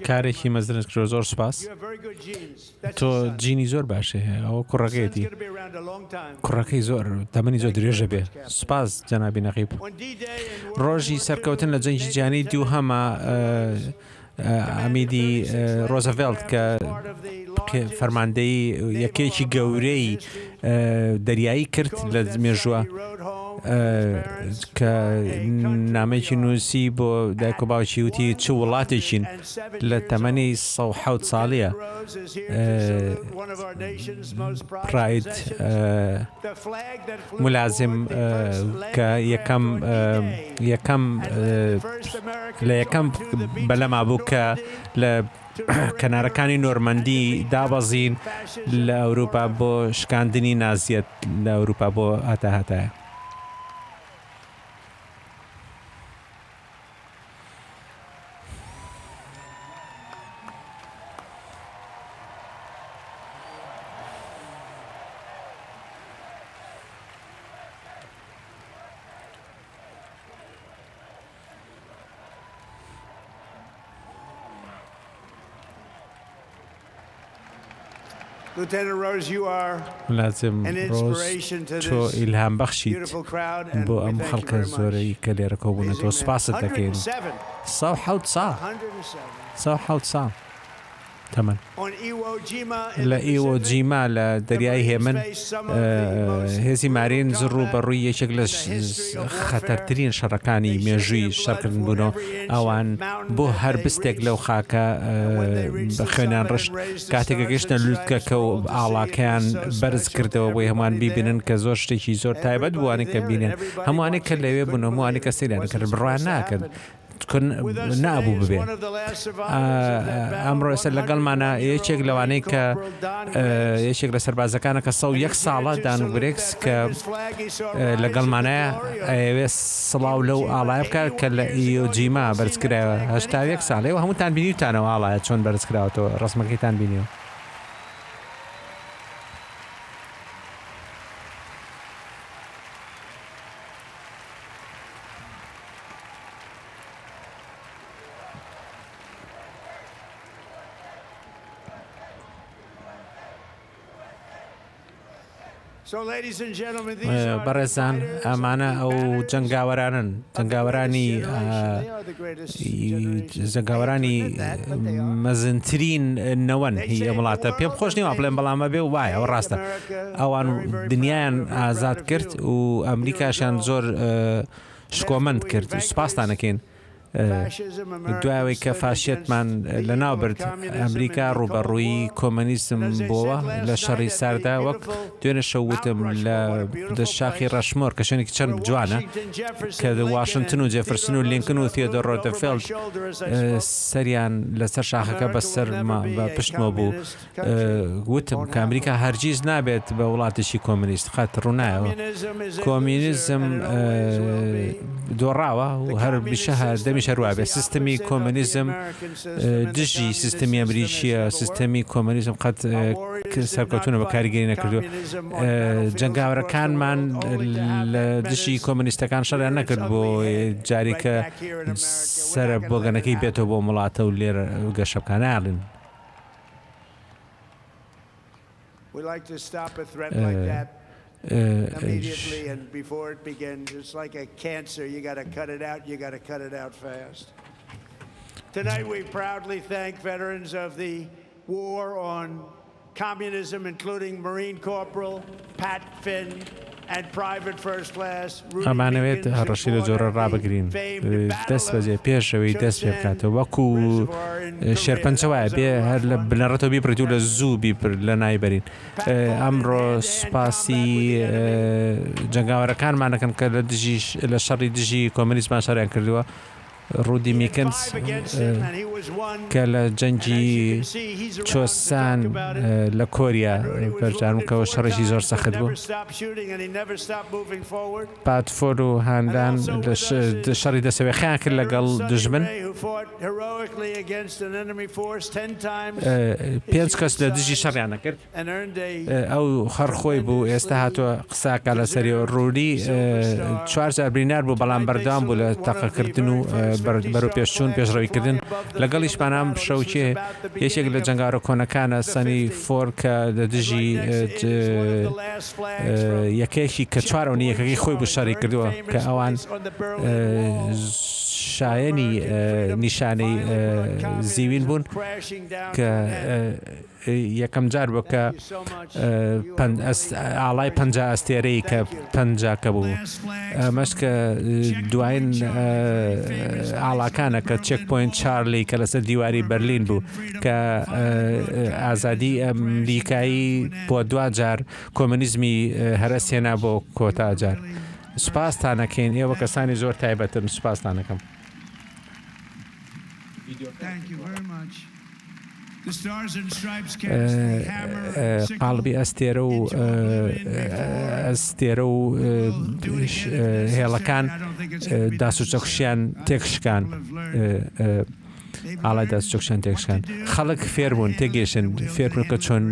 کارێکی مەزرنج کرۆ زۆر سپاس. تۆ جینی زۆر باشێ ئەوە کوڕەکەیەتی کوڕەکەی زۆر تەمەنی زۆر درێژە بێ. سپاس جەنابی نەقیب. ڕۆژی سەرکەوتن لە جەنگی جیهانی دووهەمە ئەمیدی ڕۆزڤێلت کە فەرماندەی یەکێکی گەورەی دەریایی کرد لە مێژووە کە نامێکی نووسی بۆ دایک و باوکی وتی چ وڵاتێکین لە تەمەنی 107 ساڵیە پراید ملازم کە لە یەکەم بەلەما بوو کە لە کەنارەکانی نۆرمەندی دابەزین لە ئەوروپا بۆ شکاندنی نازیەت لە ئەوروپا بۆ هەتایە. لازم ڕۆژ تۆ ئیلهام بەخشیت بۆ ئەم خەڵکە زۆرەی کە لێرە کۆبوونەتەوە. سپاست دەکەین. 107 ساڵ تەمەن لە ئیوۆ جیما لە دەریای هێمن هێزی مارین زڕوو بەڕووی یەکێک لە خەتەرترین شەڕەکانی مێژووی شەڕکردن بوونەوە. ئەوان بۆ هەر بستێک لەو خاکە بە خوێنیان ڕشت کاتێکە گەشتە لوتکە کە و ئاڵاکەیان بەرز کردەوە بۆی هەمان بیبینن کە زۆر شتێکی زۆر تایبەت بووانێک کە بینێن هەمووانێک کە لەوێ بوون هەمووانێک کە سەیران کرد بڕوان ناکرد نابوو ببێ. ئەمڕۆ ئێستا لەگەڵمانە یەکێک لەوانەی کە یەکێک لە سەربازەکانە کە 101 ساڵە دانوبرێکس کە لەگەڵمانەیە ئەوێ سڵاو لەو ئاڵایە بکات کە لە ئیۆجیما بەرزکرایەوە 81 ساڵەوە هەمووتان بینیوتانەوە ئاڵایە چۆن بەرزکراوەتەوە ڕسمەکەیتان بینیەوە. بەڕێزان ئەمانە ئەو جەنگاوەرانن جەنگاوەرانی مەزنترین نەوەن هی وڵاتە پێم خۆش نیوە بڵێم بەڵامە بێ و وایە ئەو ڕاستە ئەوان دنیایان ئازاد کرد و ئەمریکاشان زۆر شکۆمەند کرد. سوپاسانەکەین دوای کە فاشێتمان لە ناوبرد ئەمریکا ڕوبەڕووی کۆمەنیزم بووە لە شەڕی ساردا وەک دوێنە شەوتم لە دەشاقی ڕەشمۆر کە شوێنێکی چەند جوانە کە واشنگتن و جێفرسن و لینکن و تیۆدۆر ڕۆزڤلت سەریان لەسەر شاخەکە بەسەر بە پشتمە بوو وتم کە ئەمریکا هەرگیز نابێت بە وڵاتێکی کۆمەنیست خات ڕوونایەوە کۆمینیزم دۆڕاوە و هەر بیشە دەمی شەروە بێ سیستەمی کۆمەنیزم دژی سیستەمی ئەمریکیە سیستەمی کۆمەنیزم قەت سەرکەوتونە بە کاریگەری نەکردو جەنگاوەرەکانمان لە دژی کۆمەنیستەکان شەڕیان نەکرد بۆ جارێکە سرە بۆگەنەکەی بێتەوە بۆ وڵاتە و لێرە گەشەبکان ناڵین immediately and before it begins. It's like a cancer. You got to cut it out. You got to cut it out fast. Tonight we proudly thank veterans of the war on communism, including Marine Corporal Pat Finn and Private First Class Rudy ئەمانەوێت هەڕەشی لە جۆرە ڕابگرین دەست بەجێ پێشەوەی دەست پێ بکاتەوە وەکو شێرپەنجەوایە بێ هەر لە بنەڕەتەوە بیبڕیت و لە زوو بیبر لە نایبەرین ئەمڕۆ سوپاسی جەنگاوەرەکانمانەکەن کە لە شەڕی دژی کۆمەنیزمان شەڕیان کردووە ڕودی میکنز کە لە جەنگی چۆسان لە کۆریا بەرجارمکەوە شەڕێکی زۆر سەخت بوو پاتفۆر و هاندان شەڕی دەسەوێخیان کرد لەگەڵ دژمن 5 کەس لە دژی شەڕیان نەکرد ئەو خەرخۆی بوو ئێستا هاتووە قساکە لە سەریەوە ڕوودی 4 جار برینار بوو بەڵام بەردەوام بوو لە تەقەکردن و بەرەو پێشچوون پێشڕەویکردن لەگەڵیشمانام شەوچێ یەکێک لە جەنگاوەرە کۆنەکانە سەنی فۆر کە لە دژی یەکێکی کە چوارەوە یەکەکەی خۆی بوو شەڕی کردووە کە ئەوان شایەنی نیشانەی زیوین بوون کە یەکەم جار بوو کە ئاڵای 50 ئەستێرەی کە 50 بوو ئەمەش کە دوایین ئاڵاکانە کە چێک پۆینت چارلی کە لەسەر دیواری بەرلین بوو کە ئازادی ئەمریکایی بۆ 2 جار کۆمەنیزمی هەرەسێنا بۆ کۆتا جار سوپاستانەکەین ئێوە کەسانی زۆر تایبەتن سوپاستانەکەم قالبی ئەستێرە و هێڵەکان داسوچەکشیان تێکشکان ئاڵای داسوچەکشیان تێکشکان خەڵک فێر بوون تێگەیشتن فێربوون کە چۆن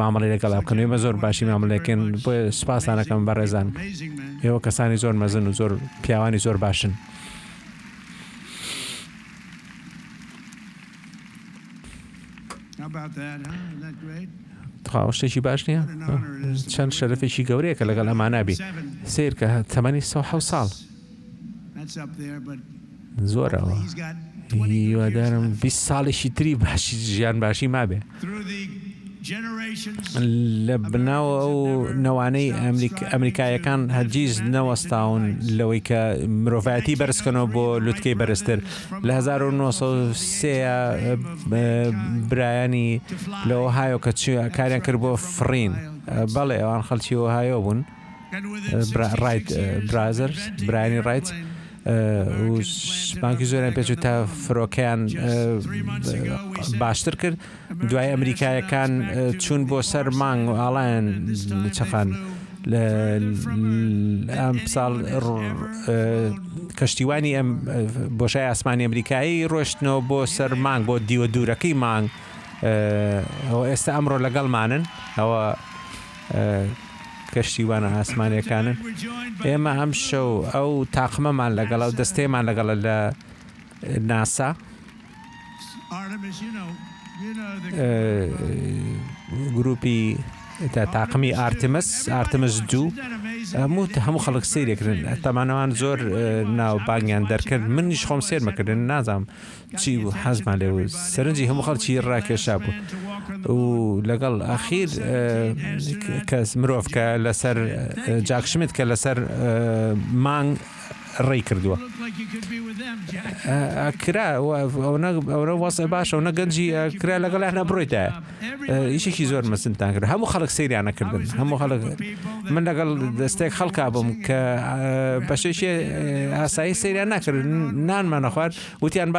مامەڵەی لەگەڵا بکەن ئێمە زۆر باشی مامەڵەکەن بۆ سوپاسانەکەم بەڕێزان ئێوە کەسانی زۆر مەزن و زۆر پیاوانی زۆر باشن خاوە شتێکی باش نییە چەند شەرەفێکی گەورەیە کە لەگەڵ ئەمانابی سیر کە تەمەنی 100 ساڵ زۆرەوە هیوادارم 20 ساڵێکی تری باشی ژیان باشی مابێ لە بناوە ئەو نەوانەی ئەمریکایەکان هەرگیز نەوەستاون لەوەی کە مرۆڤایەتی بەرزکەنەوە بۆ لوتکەی بەرزتر لە 1993 برایانی لە ئۆهایۆ کە کاریان کرد بۆ فڕین بەڵێ ئەوان خەڵکی ئۆهایۆ بوون برازرز برایانی ڕایت بانکی زۆریان پێچوو تا فرۆکەیان باشتر کرد دوای ئەمریکایەکان چوون بۆ سەر مانگ و ئاڵایان چەقان ئەم ساڵ کەشتیوانی ئەم بۆشای ئاسمانی ئەمریکایی ڕۆشتنەوە بۆ سەر مانگ بۆ دیوە دوورەکەی مانگ ئێستا ئەمڕۆ لەگەڵمانن ئەوە کەشتیوانە ئاسمانیەکانن ئێمە ئەم شەو ئەو تاقمەمان لەگەڵ و دەستێمان لەگەڵ لە ناسا گروپی تاقمی ئارتمس 2 هەموو خەڵک سیرێکردن تەمانەوان زۆر ناوبانگیان دەرکرد منیش خۆم سێرمەکردن نازام چی بوو حەزمان لێ بوو سەرنجی هەموو خەڵکی ڕاکێشا بوو و لەگەڵ ئەخیر کەس مرۆڤ کە لەسەر جاکشمت کە لەسەر مانگ ڕێی کردووە کرا ئەوە وەسە باشە و نەگەنجی کرا لەگەڵیان نەبڕۆیتە ئیشێکی زۆر مەزنتان کرد هەموو خەڵک سەیریانەکردن هەموو خەڵک من لەگەڵ دەستێک خەڵکا بووم کە بەشێکی ئاسایی سەیریان ناکرد نانمان نەخوارد وتیان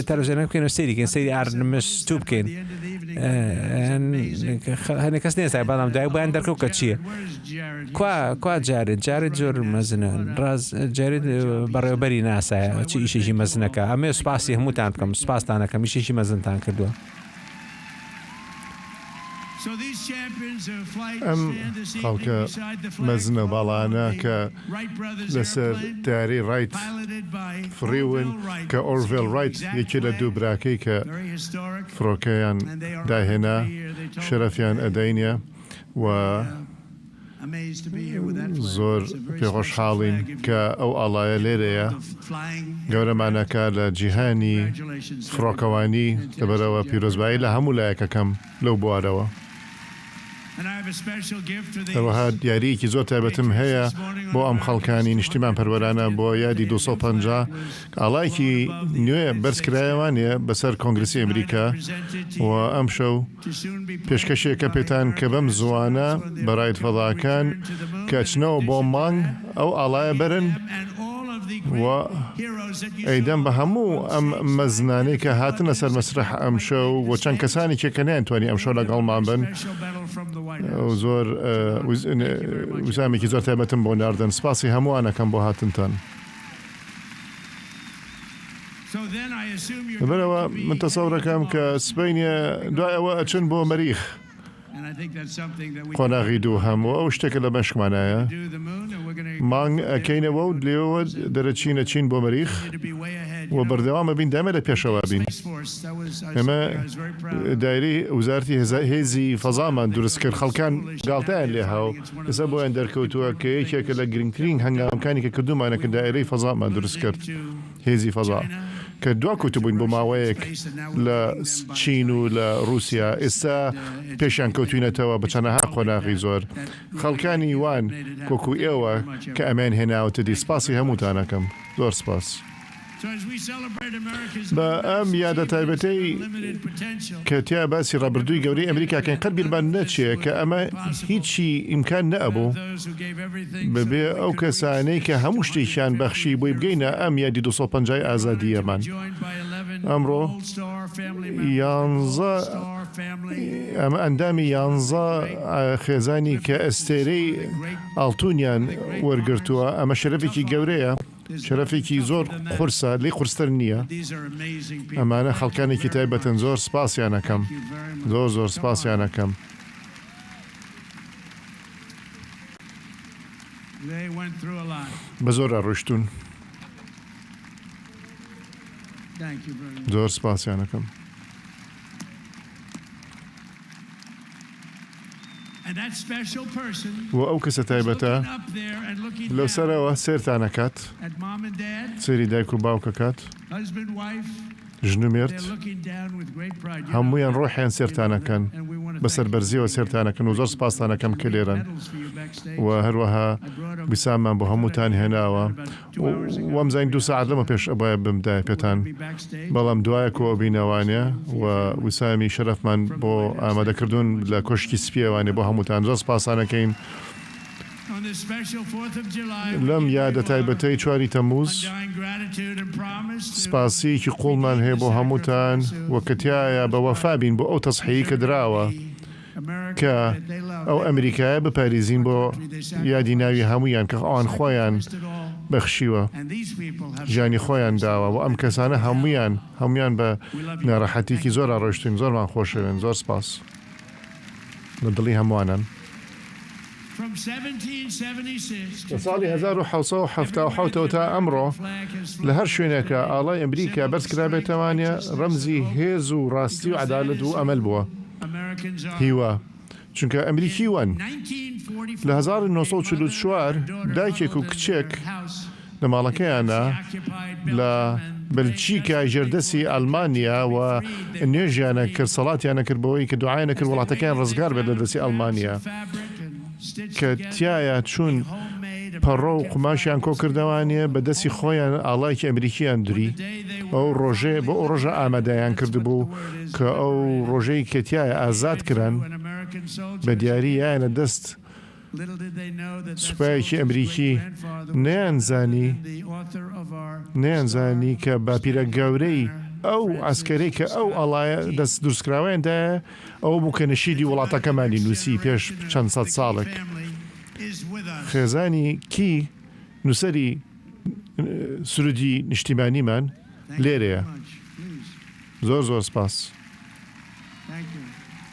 تەلەڤیزیۆنە بکەین و سەیریکەین سەیری ئارنمەستوو بکەین هەنێ کەس نێسای بەڵام دوای بۆیان دەرکەوت کە چییە کوا جارێت زۆر مەزنە ڕاز جارێت بەڕێوەبەری ناسایە چی ئیشێکی مەزنەکە ئەمێ سوپاسی هەمووتان بکەم سوپاسدانەکەم ئیشێکی مەزنتان کردووە ئەم خەڵکە مەزنە باڵانە کە لەسەر تیاری ڕایت فڕیون کە ئۆرڤێل ڕایت یەکێ لە دوو براکەی کە فڕۆکەیان داهێنا شەرەفیان ئەدەینە و زۆر پێخۆشحاڵین کە ئەو ئاڵایە لێرەیە گەورەمانەکە لە جیهانی فڕۆکەوانی لەبەرەوە پیرۆزبایی لە هەموو لایەکەکەم لەو بوارەوە هەروەها دیارییەکی زۆر تایبەتم هەیە بۆ ئەم خەڵکانی نیشتیمان پەروەرانە بۆ یادی 250 ئاڵایەکی نوێ بەرزکرایەوانە بەسەر کۆنگرسی ئەمریکا و ئەم شەو پێشکەشێکە پێتان کە بەم زوانە بەڕایت فەڵاکان کە چنەوە بۆ مانگ ئەو ئاڵایە بەرن و ئەیدەم بە هەموو ئەم مەزنانەی کە هاتنە سەر مەسرح ئەم شەو و چەند کەسانی کێکە نەیانتوانی ئەم شەو لەگەڵمان بن زۆر وزامێکی زۆر تایبەتم بۆ ناردن سپاسی هەمووانەکەم بۆ هاتنتان لەبەرەوە من تەسەورەکەم کە سبەینە دوای ئەوە ئەچن بۆ مەریخ قۆناغی دوو هەموو ئەو شتێکە لە بەشکمانایە مانگ ئەکەینەوە و لێەوە دەرەچینە چین بۆ مەریخ و بەردەوامە بین دامە لە پێشەوە بین ئەمە دایری وزارتی هێزی فەزامان دروست کرد خەڵکان گاڵتەیان لێ هاو ئێستا بۆیان دەرکەوتووە کە یەکێکە لە گرنگترین هەنگاوەکانی کە کردومانە کە دایرەی فەزامان دروست کرد هێزی فەزا کە دوا کوتبووین بۆ ماوەیەک لە چین و لە رووسیا ئێستا پێشیان کەوتوینەتەوە بە چەندەها قۆناغی زۆر خەڵکانی وان کۆکو ئێوە کە ئەمان هێناوتە دی سپاسی هەمووتانەکەم زۆر سپاس بە ئەم یادە تایبەتەی کە تیا باسی ڕابردووی گەورەی ئەمریکاکەن قەت بیرمان نەچێ کە ئەمە هیچی ئیمکان نەبوو بەبێ ئەو کەسانەی کە هەموو شتێکیان بەخشی بۆی بگەینە ئەم یادی 250 ئازادیەمان ئەمڕۆ ئەمە ئەندامی 11 خێزانی کە ئەستێرەی ئاڵتونیان وەرگرتووە ئەمە شەرەفێکی گەورەیە شەرەفێکی زۆر قورسە لێ قورستر نییە ئەمانە خەڵکانێکی تایبەتن زۆر سپاسیانەکەم زۆر سپاسیانەکەم بە زۆر ڕۆشتون زۆر سپاسیانەکەم و ئەو کەسە تایبەتە لەو سەرەوە سێرتانەکات سێری دایک و باوکەکات ژنومێرد هەموویان ڕۆحیان سێرتانەکەن بەسەر بەرزیەوە سێرتانەکەن و زۆر سپاسانەکەم کە لێرن و هەروەها بیسامان بۆ هەمووتان هێناوە وەم زین 2 ساعت لەمە پێش ئەبایە بمدای پێتان بەڵام دوایە کۆ بینەوانێ و وسامی شەرەفمان بۆ ئامادەکردوون لە کۆشکی سپیەوانێ بۆ هەمووتان زۆر سپاسانەکەین لەم یادە تایبەتەی 4 تەمووز سپاسیکی قوڵمان هەیە بۆ هەمووتان وەکەتیایە بە وەفابین بۆ ئەو تەسحەیی کە دراوە کە ئەو ئەمریکایە بپارێزین بۆ یادی ناوی هەمویان کە ئەوان خۆیان بەخشیوە ژیانی خۆیان داوە و ئەم کەسانە هەمویان بە ناڕەحەتێکی زۆر ڕۆشتین زۆرمان خۆشەوێن زۆر سپاس لە دڵی هەمووانان لە ساڵی 1970 تا ئەمڕۆ لە هەر شوێنێکە ئاڵای ئەمریکا بەرزکرابێتەوانە ڕەمزی هێز و ڕاستی و عەدالەت و ئەمەل بووە هیوە چونکە ئەمریکی وەن لە 1944 دایکێک و کچێک لە ماڵەکەیانە لە بەلجیکا ژێردەسی ئەڵمانیا و نوێژیانە کرد سەڵاتیانە کرد بەوەی کە دوعایانە کرد وڵاتەکەیان ڕزگار بێت لە دەستی ئەڵمانیا کە تایە چوون پەڕۆ و قماشیان کۆکردەوانە بەدەستی خۆیان ئاڵایکی ئەمریکیان دوری ئەو ڕۆژێ بۆ ئەو ڕۆژە ئامادەیان کردبوو کە ئەو ڕۆژەی کەتیایە ئازاد کران بە دیاری یانە دەست سوپایەکی ئەمریکی نەیانزانی کە باپیرە گەورەی ئەو ئەسکەرەی کە ئەو ئەڵایە دەست دروستکراوەیاندایە ئەو بوو کە نەشیدی وڵاتەکەمانی نووسی پێش چەند سەد ساڵێک خێزانی کی نووسری سرودی نیشتیمانیمان لێرەیە زۆر سپاس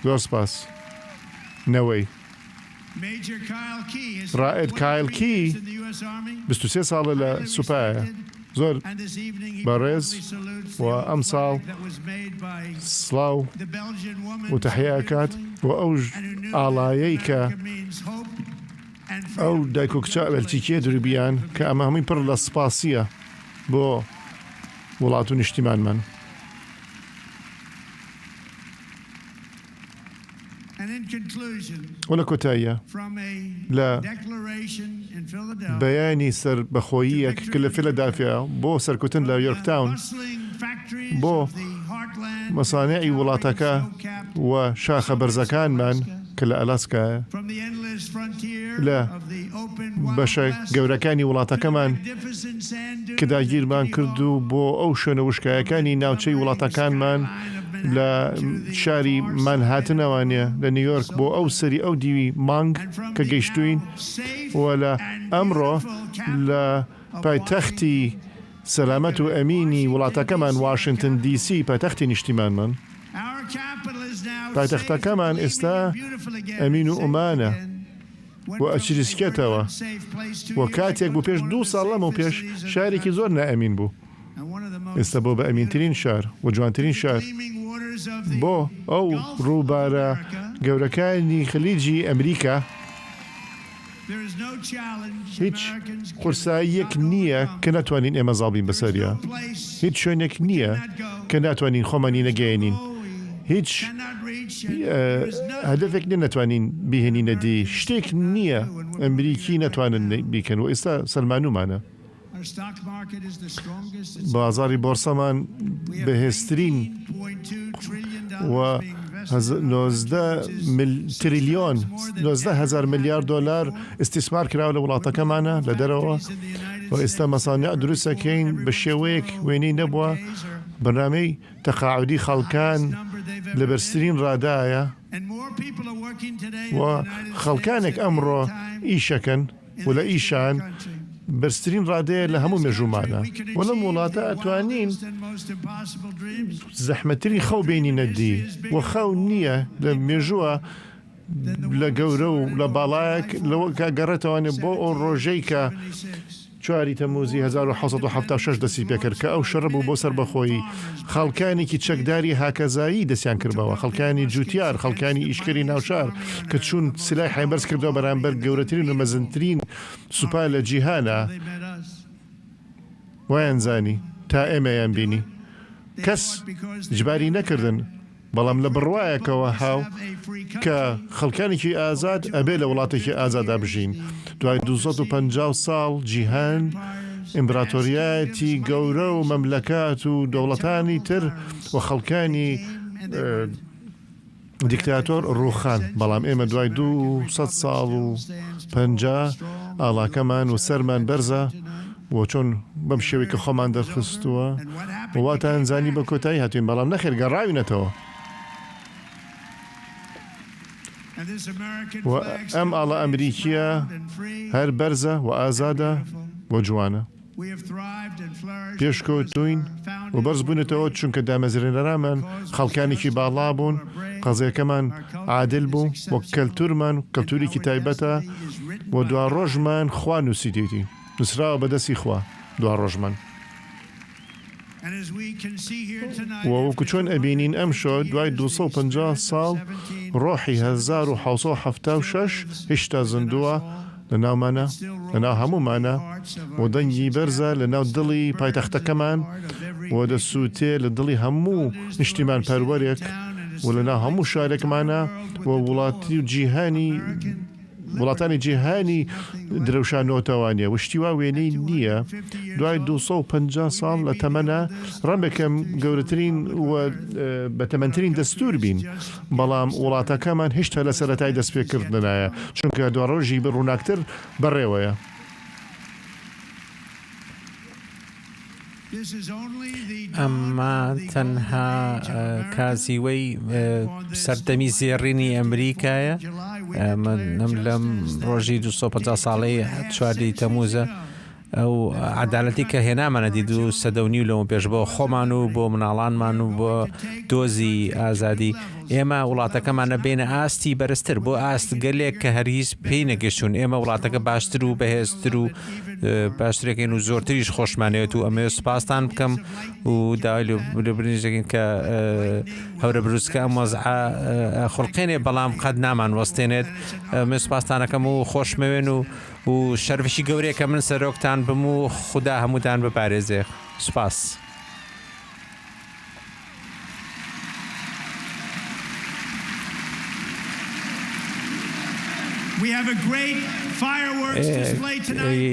زۆر سپاس نەوەی ڕائد کایل کی 23 ساڵە لە سوپایە زۆر بەڕێز و ئەم ساڵ سڵاو و تەحیاکات و ئەو ئاڵایەی کە ئەو دایک و کچە بەلتیکیە دروبیان کە ئەمە هەمووی پڕ لە سپاسیە بۆ وڵات و نیشتیمانمان. وە لە کۆتاییە لە بەیانی سەر بەخۆییەک کە لە فیلەدافیا بۆ سەرکوتن لە یۆرکتاون بۆ مەسانەی وڵاتەکە و شاخە بەرزەکانمان کە لە ئەلاسکایە لە بەشە گەورەکانی وڵاتەکەمان کە داگیرمان کرد و بۆ ئەو شوێنە وشکایەکانی ناوچەی وڵاتەکانمان لە شاری مانهاتنەوانە لە نیویۆرک بۆ ئەو سەری ئەو دیوی مانگ کە گەیشتوین و لە ئەمڕۆ لە پایتەختی سەلامەت و ئەمینی وڵاتەکەمان واشنگتن دیسی پایتەختی نیشتیمانمان پایتەختەکەمان ئێستا ئەمین و ئومانە و ئەچریسکێتەوە و کاتێک بوو پێش 2 ساڵ لەمە و پێش شارێکی زۆر نائەمین بوو ئێستا بۆ بە ئەمینترین شار و جوانترین شار بۆ ئەو ڕووبارە گەورەکانی خلیجی ئەمریکا هیچ قورساییەک نییە کە ناتوانین ئێمە زاڵبین بەسەریە هیچ شوێنێک نییە کە ناتوانین خۆمانی نەگەێنین هیچ هەدەفێک نەتوانین بیهێنینە دی شتێک نییە ئەمریکی نەتوانن بیکەن و ئێستا سەلمانومانە بازاری بۆرسەمان بەهێزترین و 19 ملیار دلار استثمار کراوە لە وڵاتەکەمانە لە دەرەوە و ئێستا مەسانە دروستەکەین بە شێوەیەک وێنەی نەبووە بەنامەی تەقاعودی خەڵکان لە بەرزترین ڕادایە و خەڵکانێک ئەمڕۆ ئیشەکەن و لە ئیشان بەرزترین ڕادەیە لە هەموو مێژومانە و لەم وڵاتە ئەتوانین زەحمەتری خەو بینینە دی و خەو نییە لە مێژووە لە گەورە و لە باڵایەک لەوە گەڕێتەوانێ بۆ ئەو ڕۆژەی کە 4 تەموزی 1976 دەستی پێکرد کە ئەو شەڕ بوو بۆ سەر بەخۆی خەڵکانێکی چەکداری هاکەزایی دەستیان کردەوە خەڵکانی جوتیار خەڵکانی ئیشکەری ناوشار کە چوون سلای حایبەرز کردەوە بەرامبەر گەورەترین و مەزنترین سوپا لە جیهانە وایان زانی تا ئێمەیان بینی کەس جباری نەکردن بەڵام لە بڕوایەکەوە هاو کە خەڵکانێکی ئازاد ئەبێ لە وڵاتێکی ئازادا بژین دوای 250 ساڵ جیهان ئیمپراتۆریەتی گەورە و مەملەکات و دەوڵەتانی تر و خەڵکانی دیکتاتۆر ڕووخان بەڵام ئێمە دوای 200 ساڵ و 50 ئاڵاکەمان و سەرمان بەرزە و چۆن بەم شێوەی کە خۆمان دەرخستووە واتان زانی بە کۆتایی هاتوین بەڵام نەخێر گەڕاوینەتەوە و ئەم ئاڵە ئەمریکیە هەر بەرزە و ئازادە و جوانە پێشکەوتوین و بەرز بوونێتەوە چونکە دامەزرێنەرامان خەڵکانێکی باڵا بوون قەزەکەمان عادل بوو وەک کەلتورمان کەلتوریکی تایبەتە و دوا ڕۆژمان خوا نووسیدێتی نووسراوە بەدەستی خوا دوا ڕۆژمان وەکو چۆن ئەبینین ئەم شۆ دوای 250 ساڵ ڕۆحی 1976 هێشتا زیندووە لە ناومانە لە ناو هەمومانە و دەنگی بەرزە لە ناو دڵی پایتەختەکەمان و دەسووتێ لە دڵی هەموو نیشتیمان پەروەرێک و لە ناو هەموو شارێکمانە و وڵاتی و جیهانی وڵاتانی جیهانی درەوشانەوەتەوانە وشتیوا وێنەی نییە دوای 250 ساڵ لە تەمەنە ڕەنبەکەم گەورەترین بەتەمەنترین دەستور بین بەڵام وڵاتەکەمان هێشتا لە سەرەتای دەستپێکردنایە چونکە دو ڕۆژی ڕووناکتر بەڕێوەیە. ئەمە تەنها کازیوەی سەردەمی زێڕینی ئەمریکایە من لەم ڕۆژی 250 ساڵەی 4 تەموزە ئەو عەدالەتی کە هێنامانە دید و سەدەونی و لەمە پێش بۆ خۆمان و بۆ مناڵانمان و بۆ دۆزی ئازادی ئێمە وڵاتەکەمانە بینە ئاستی بەرزتر بۆ ئاست گەلێک کە هەرگیز پێی نەگەشتون ئێمە وڵاتەکە باشتر و بەهێزتر و باشترێکین و زۆرتریش خۆشمانەوێت و ئەمە سوپاسان بکەم و داوای لە برنجێکین کە هەورە بروسکە ئەم وەزعە خوڵقێنێ بەڵام قەت نامان وەستێنێت من سوپاسانەکەم و خۆشمەوێن و شەرفشی گەورەیە کە من سەرۆکتان بم و خوددا هەمووتان بپارێزێ. سوپاس.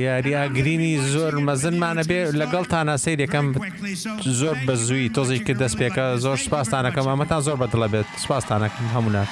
یاریاگرینی زۆر مەزنمانە بێ لەگەڵتانە سەیرەکەم زۆر بە زووی تۆزی کە دەست پێکە زۆر سوپاسانەکەم ئەمەتان زۆر بەدڵە بێت سوپاسانەکەم هەموونا.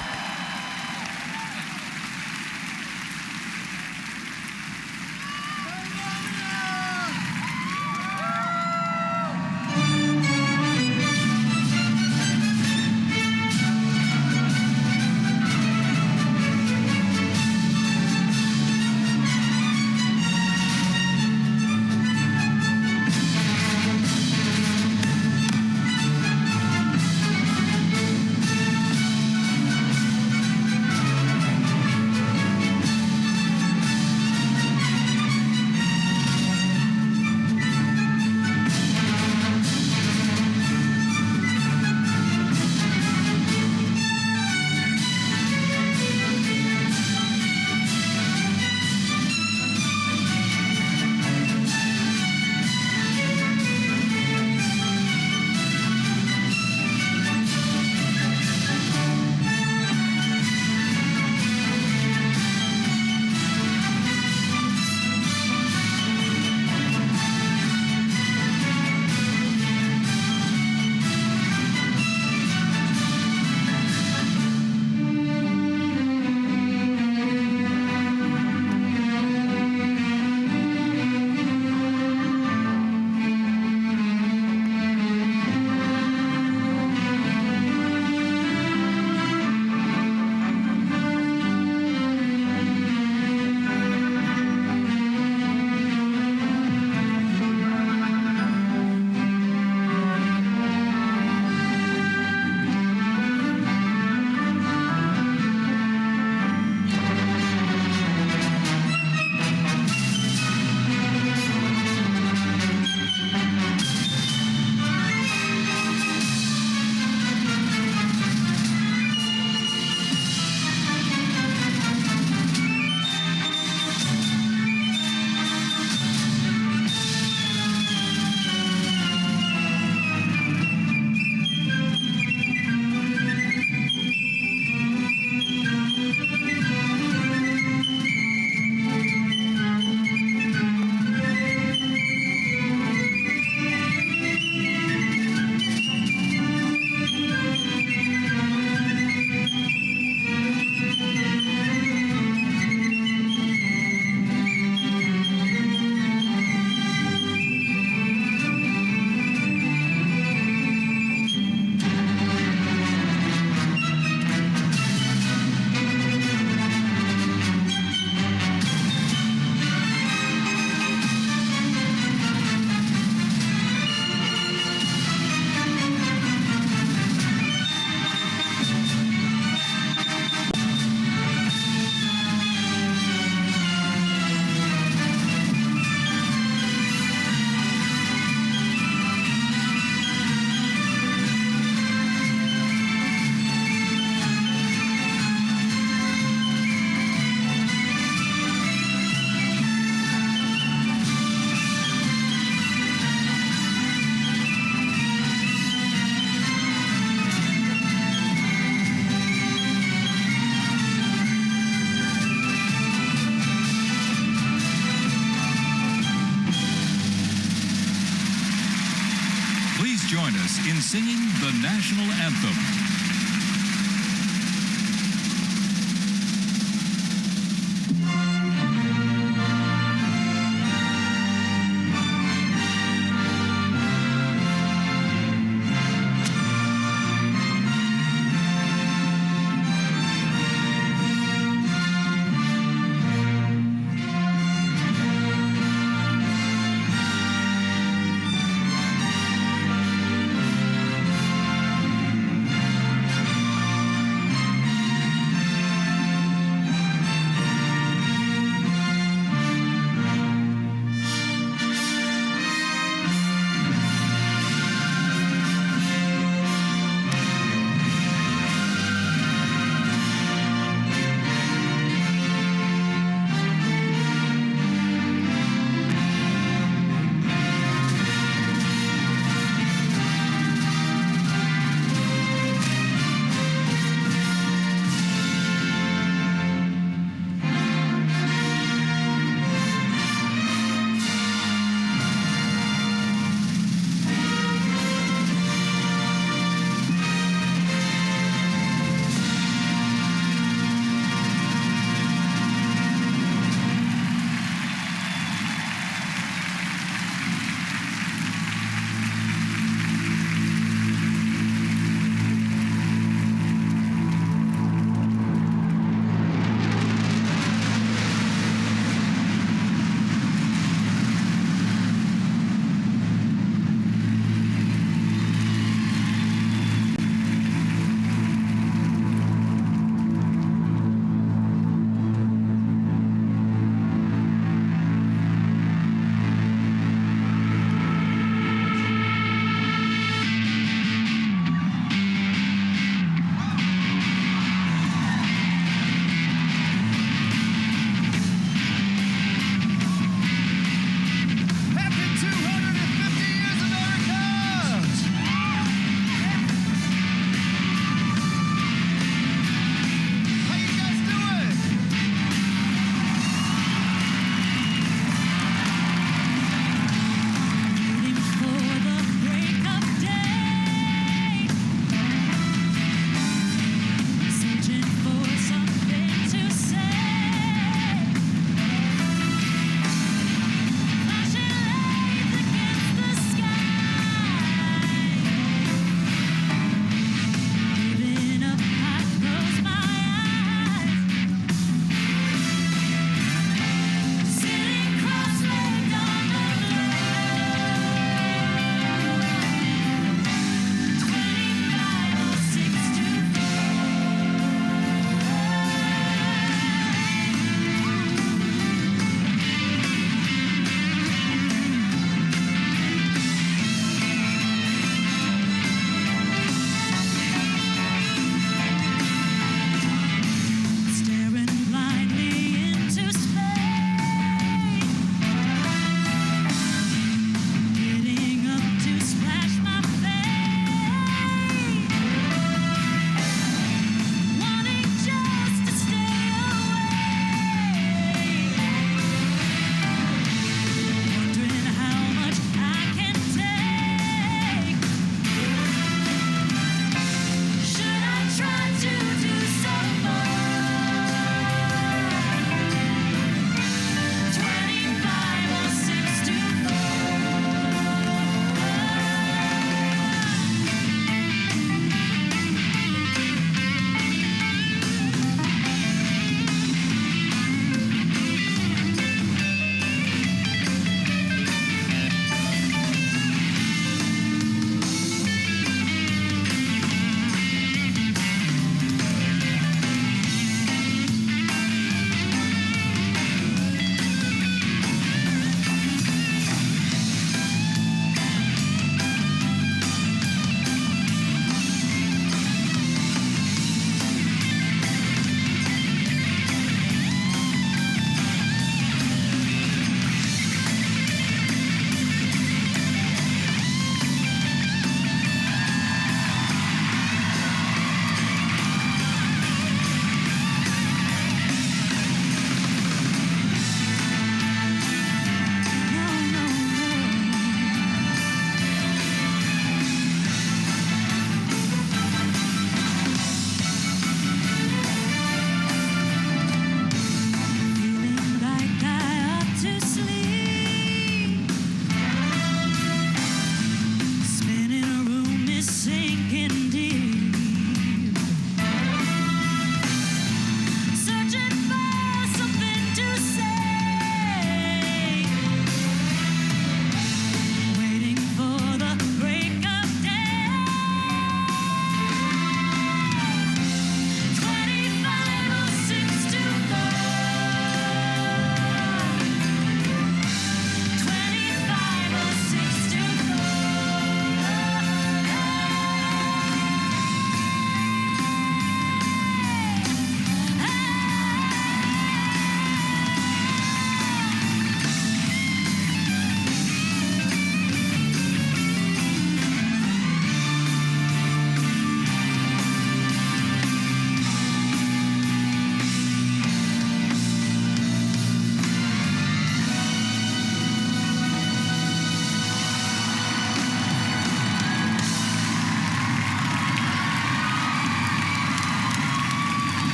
singing the national anthem.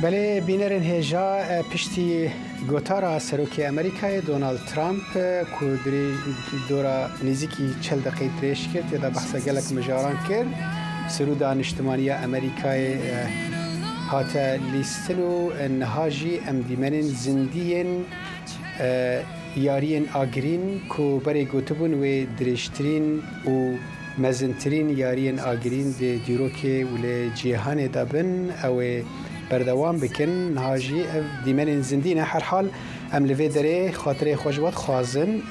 بله بینرین هجا پشتی گوتارا سروکی امریکای دونالد ترامپ کودری دورا نزیکی 40 دقیقه درش کرد یا بحث گلک مجاران کرد سرود اجتماعی امریکای هات لیستنو نهاجی ام دیمنن زندین یارین آگرین کو برای گوتبون و درشترین و مزنترین یارین آگرین دی دیروکی ول جهان دابن او بردوام بکن نهاجی دیمن زندین هر حال ام لوی دره خاطر خوشبات خوازن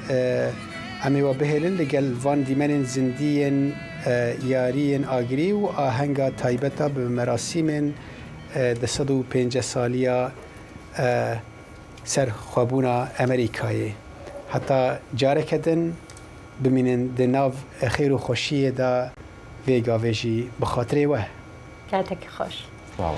امی و بهلن لگل وان دیمن زندین یارین آگری و آهنگا تایبتا به مراسم 205 سالیا سر خوابونا امریکایی حتی جاره کدن بمینن دناو خیر و خوشی دا ویگاویجی بخاطره و کاتک خوش واو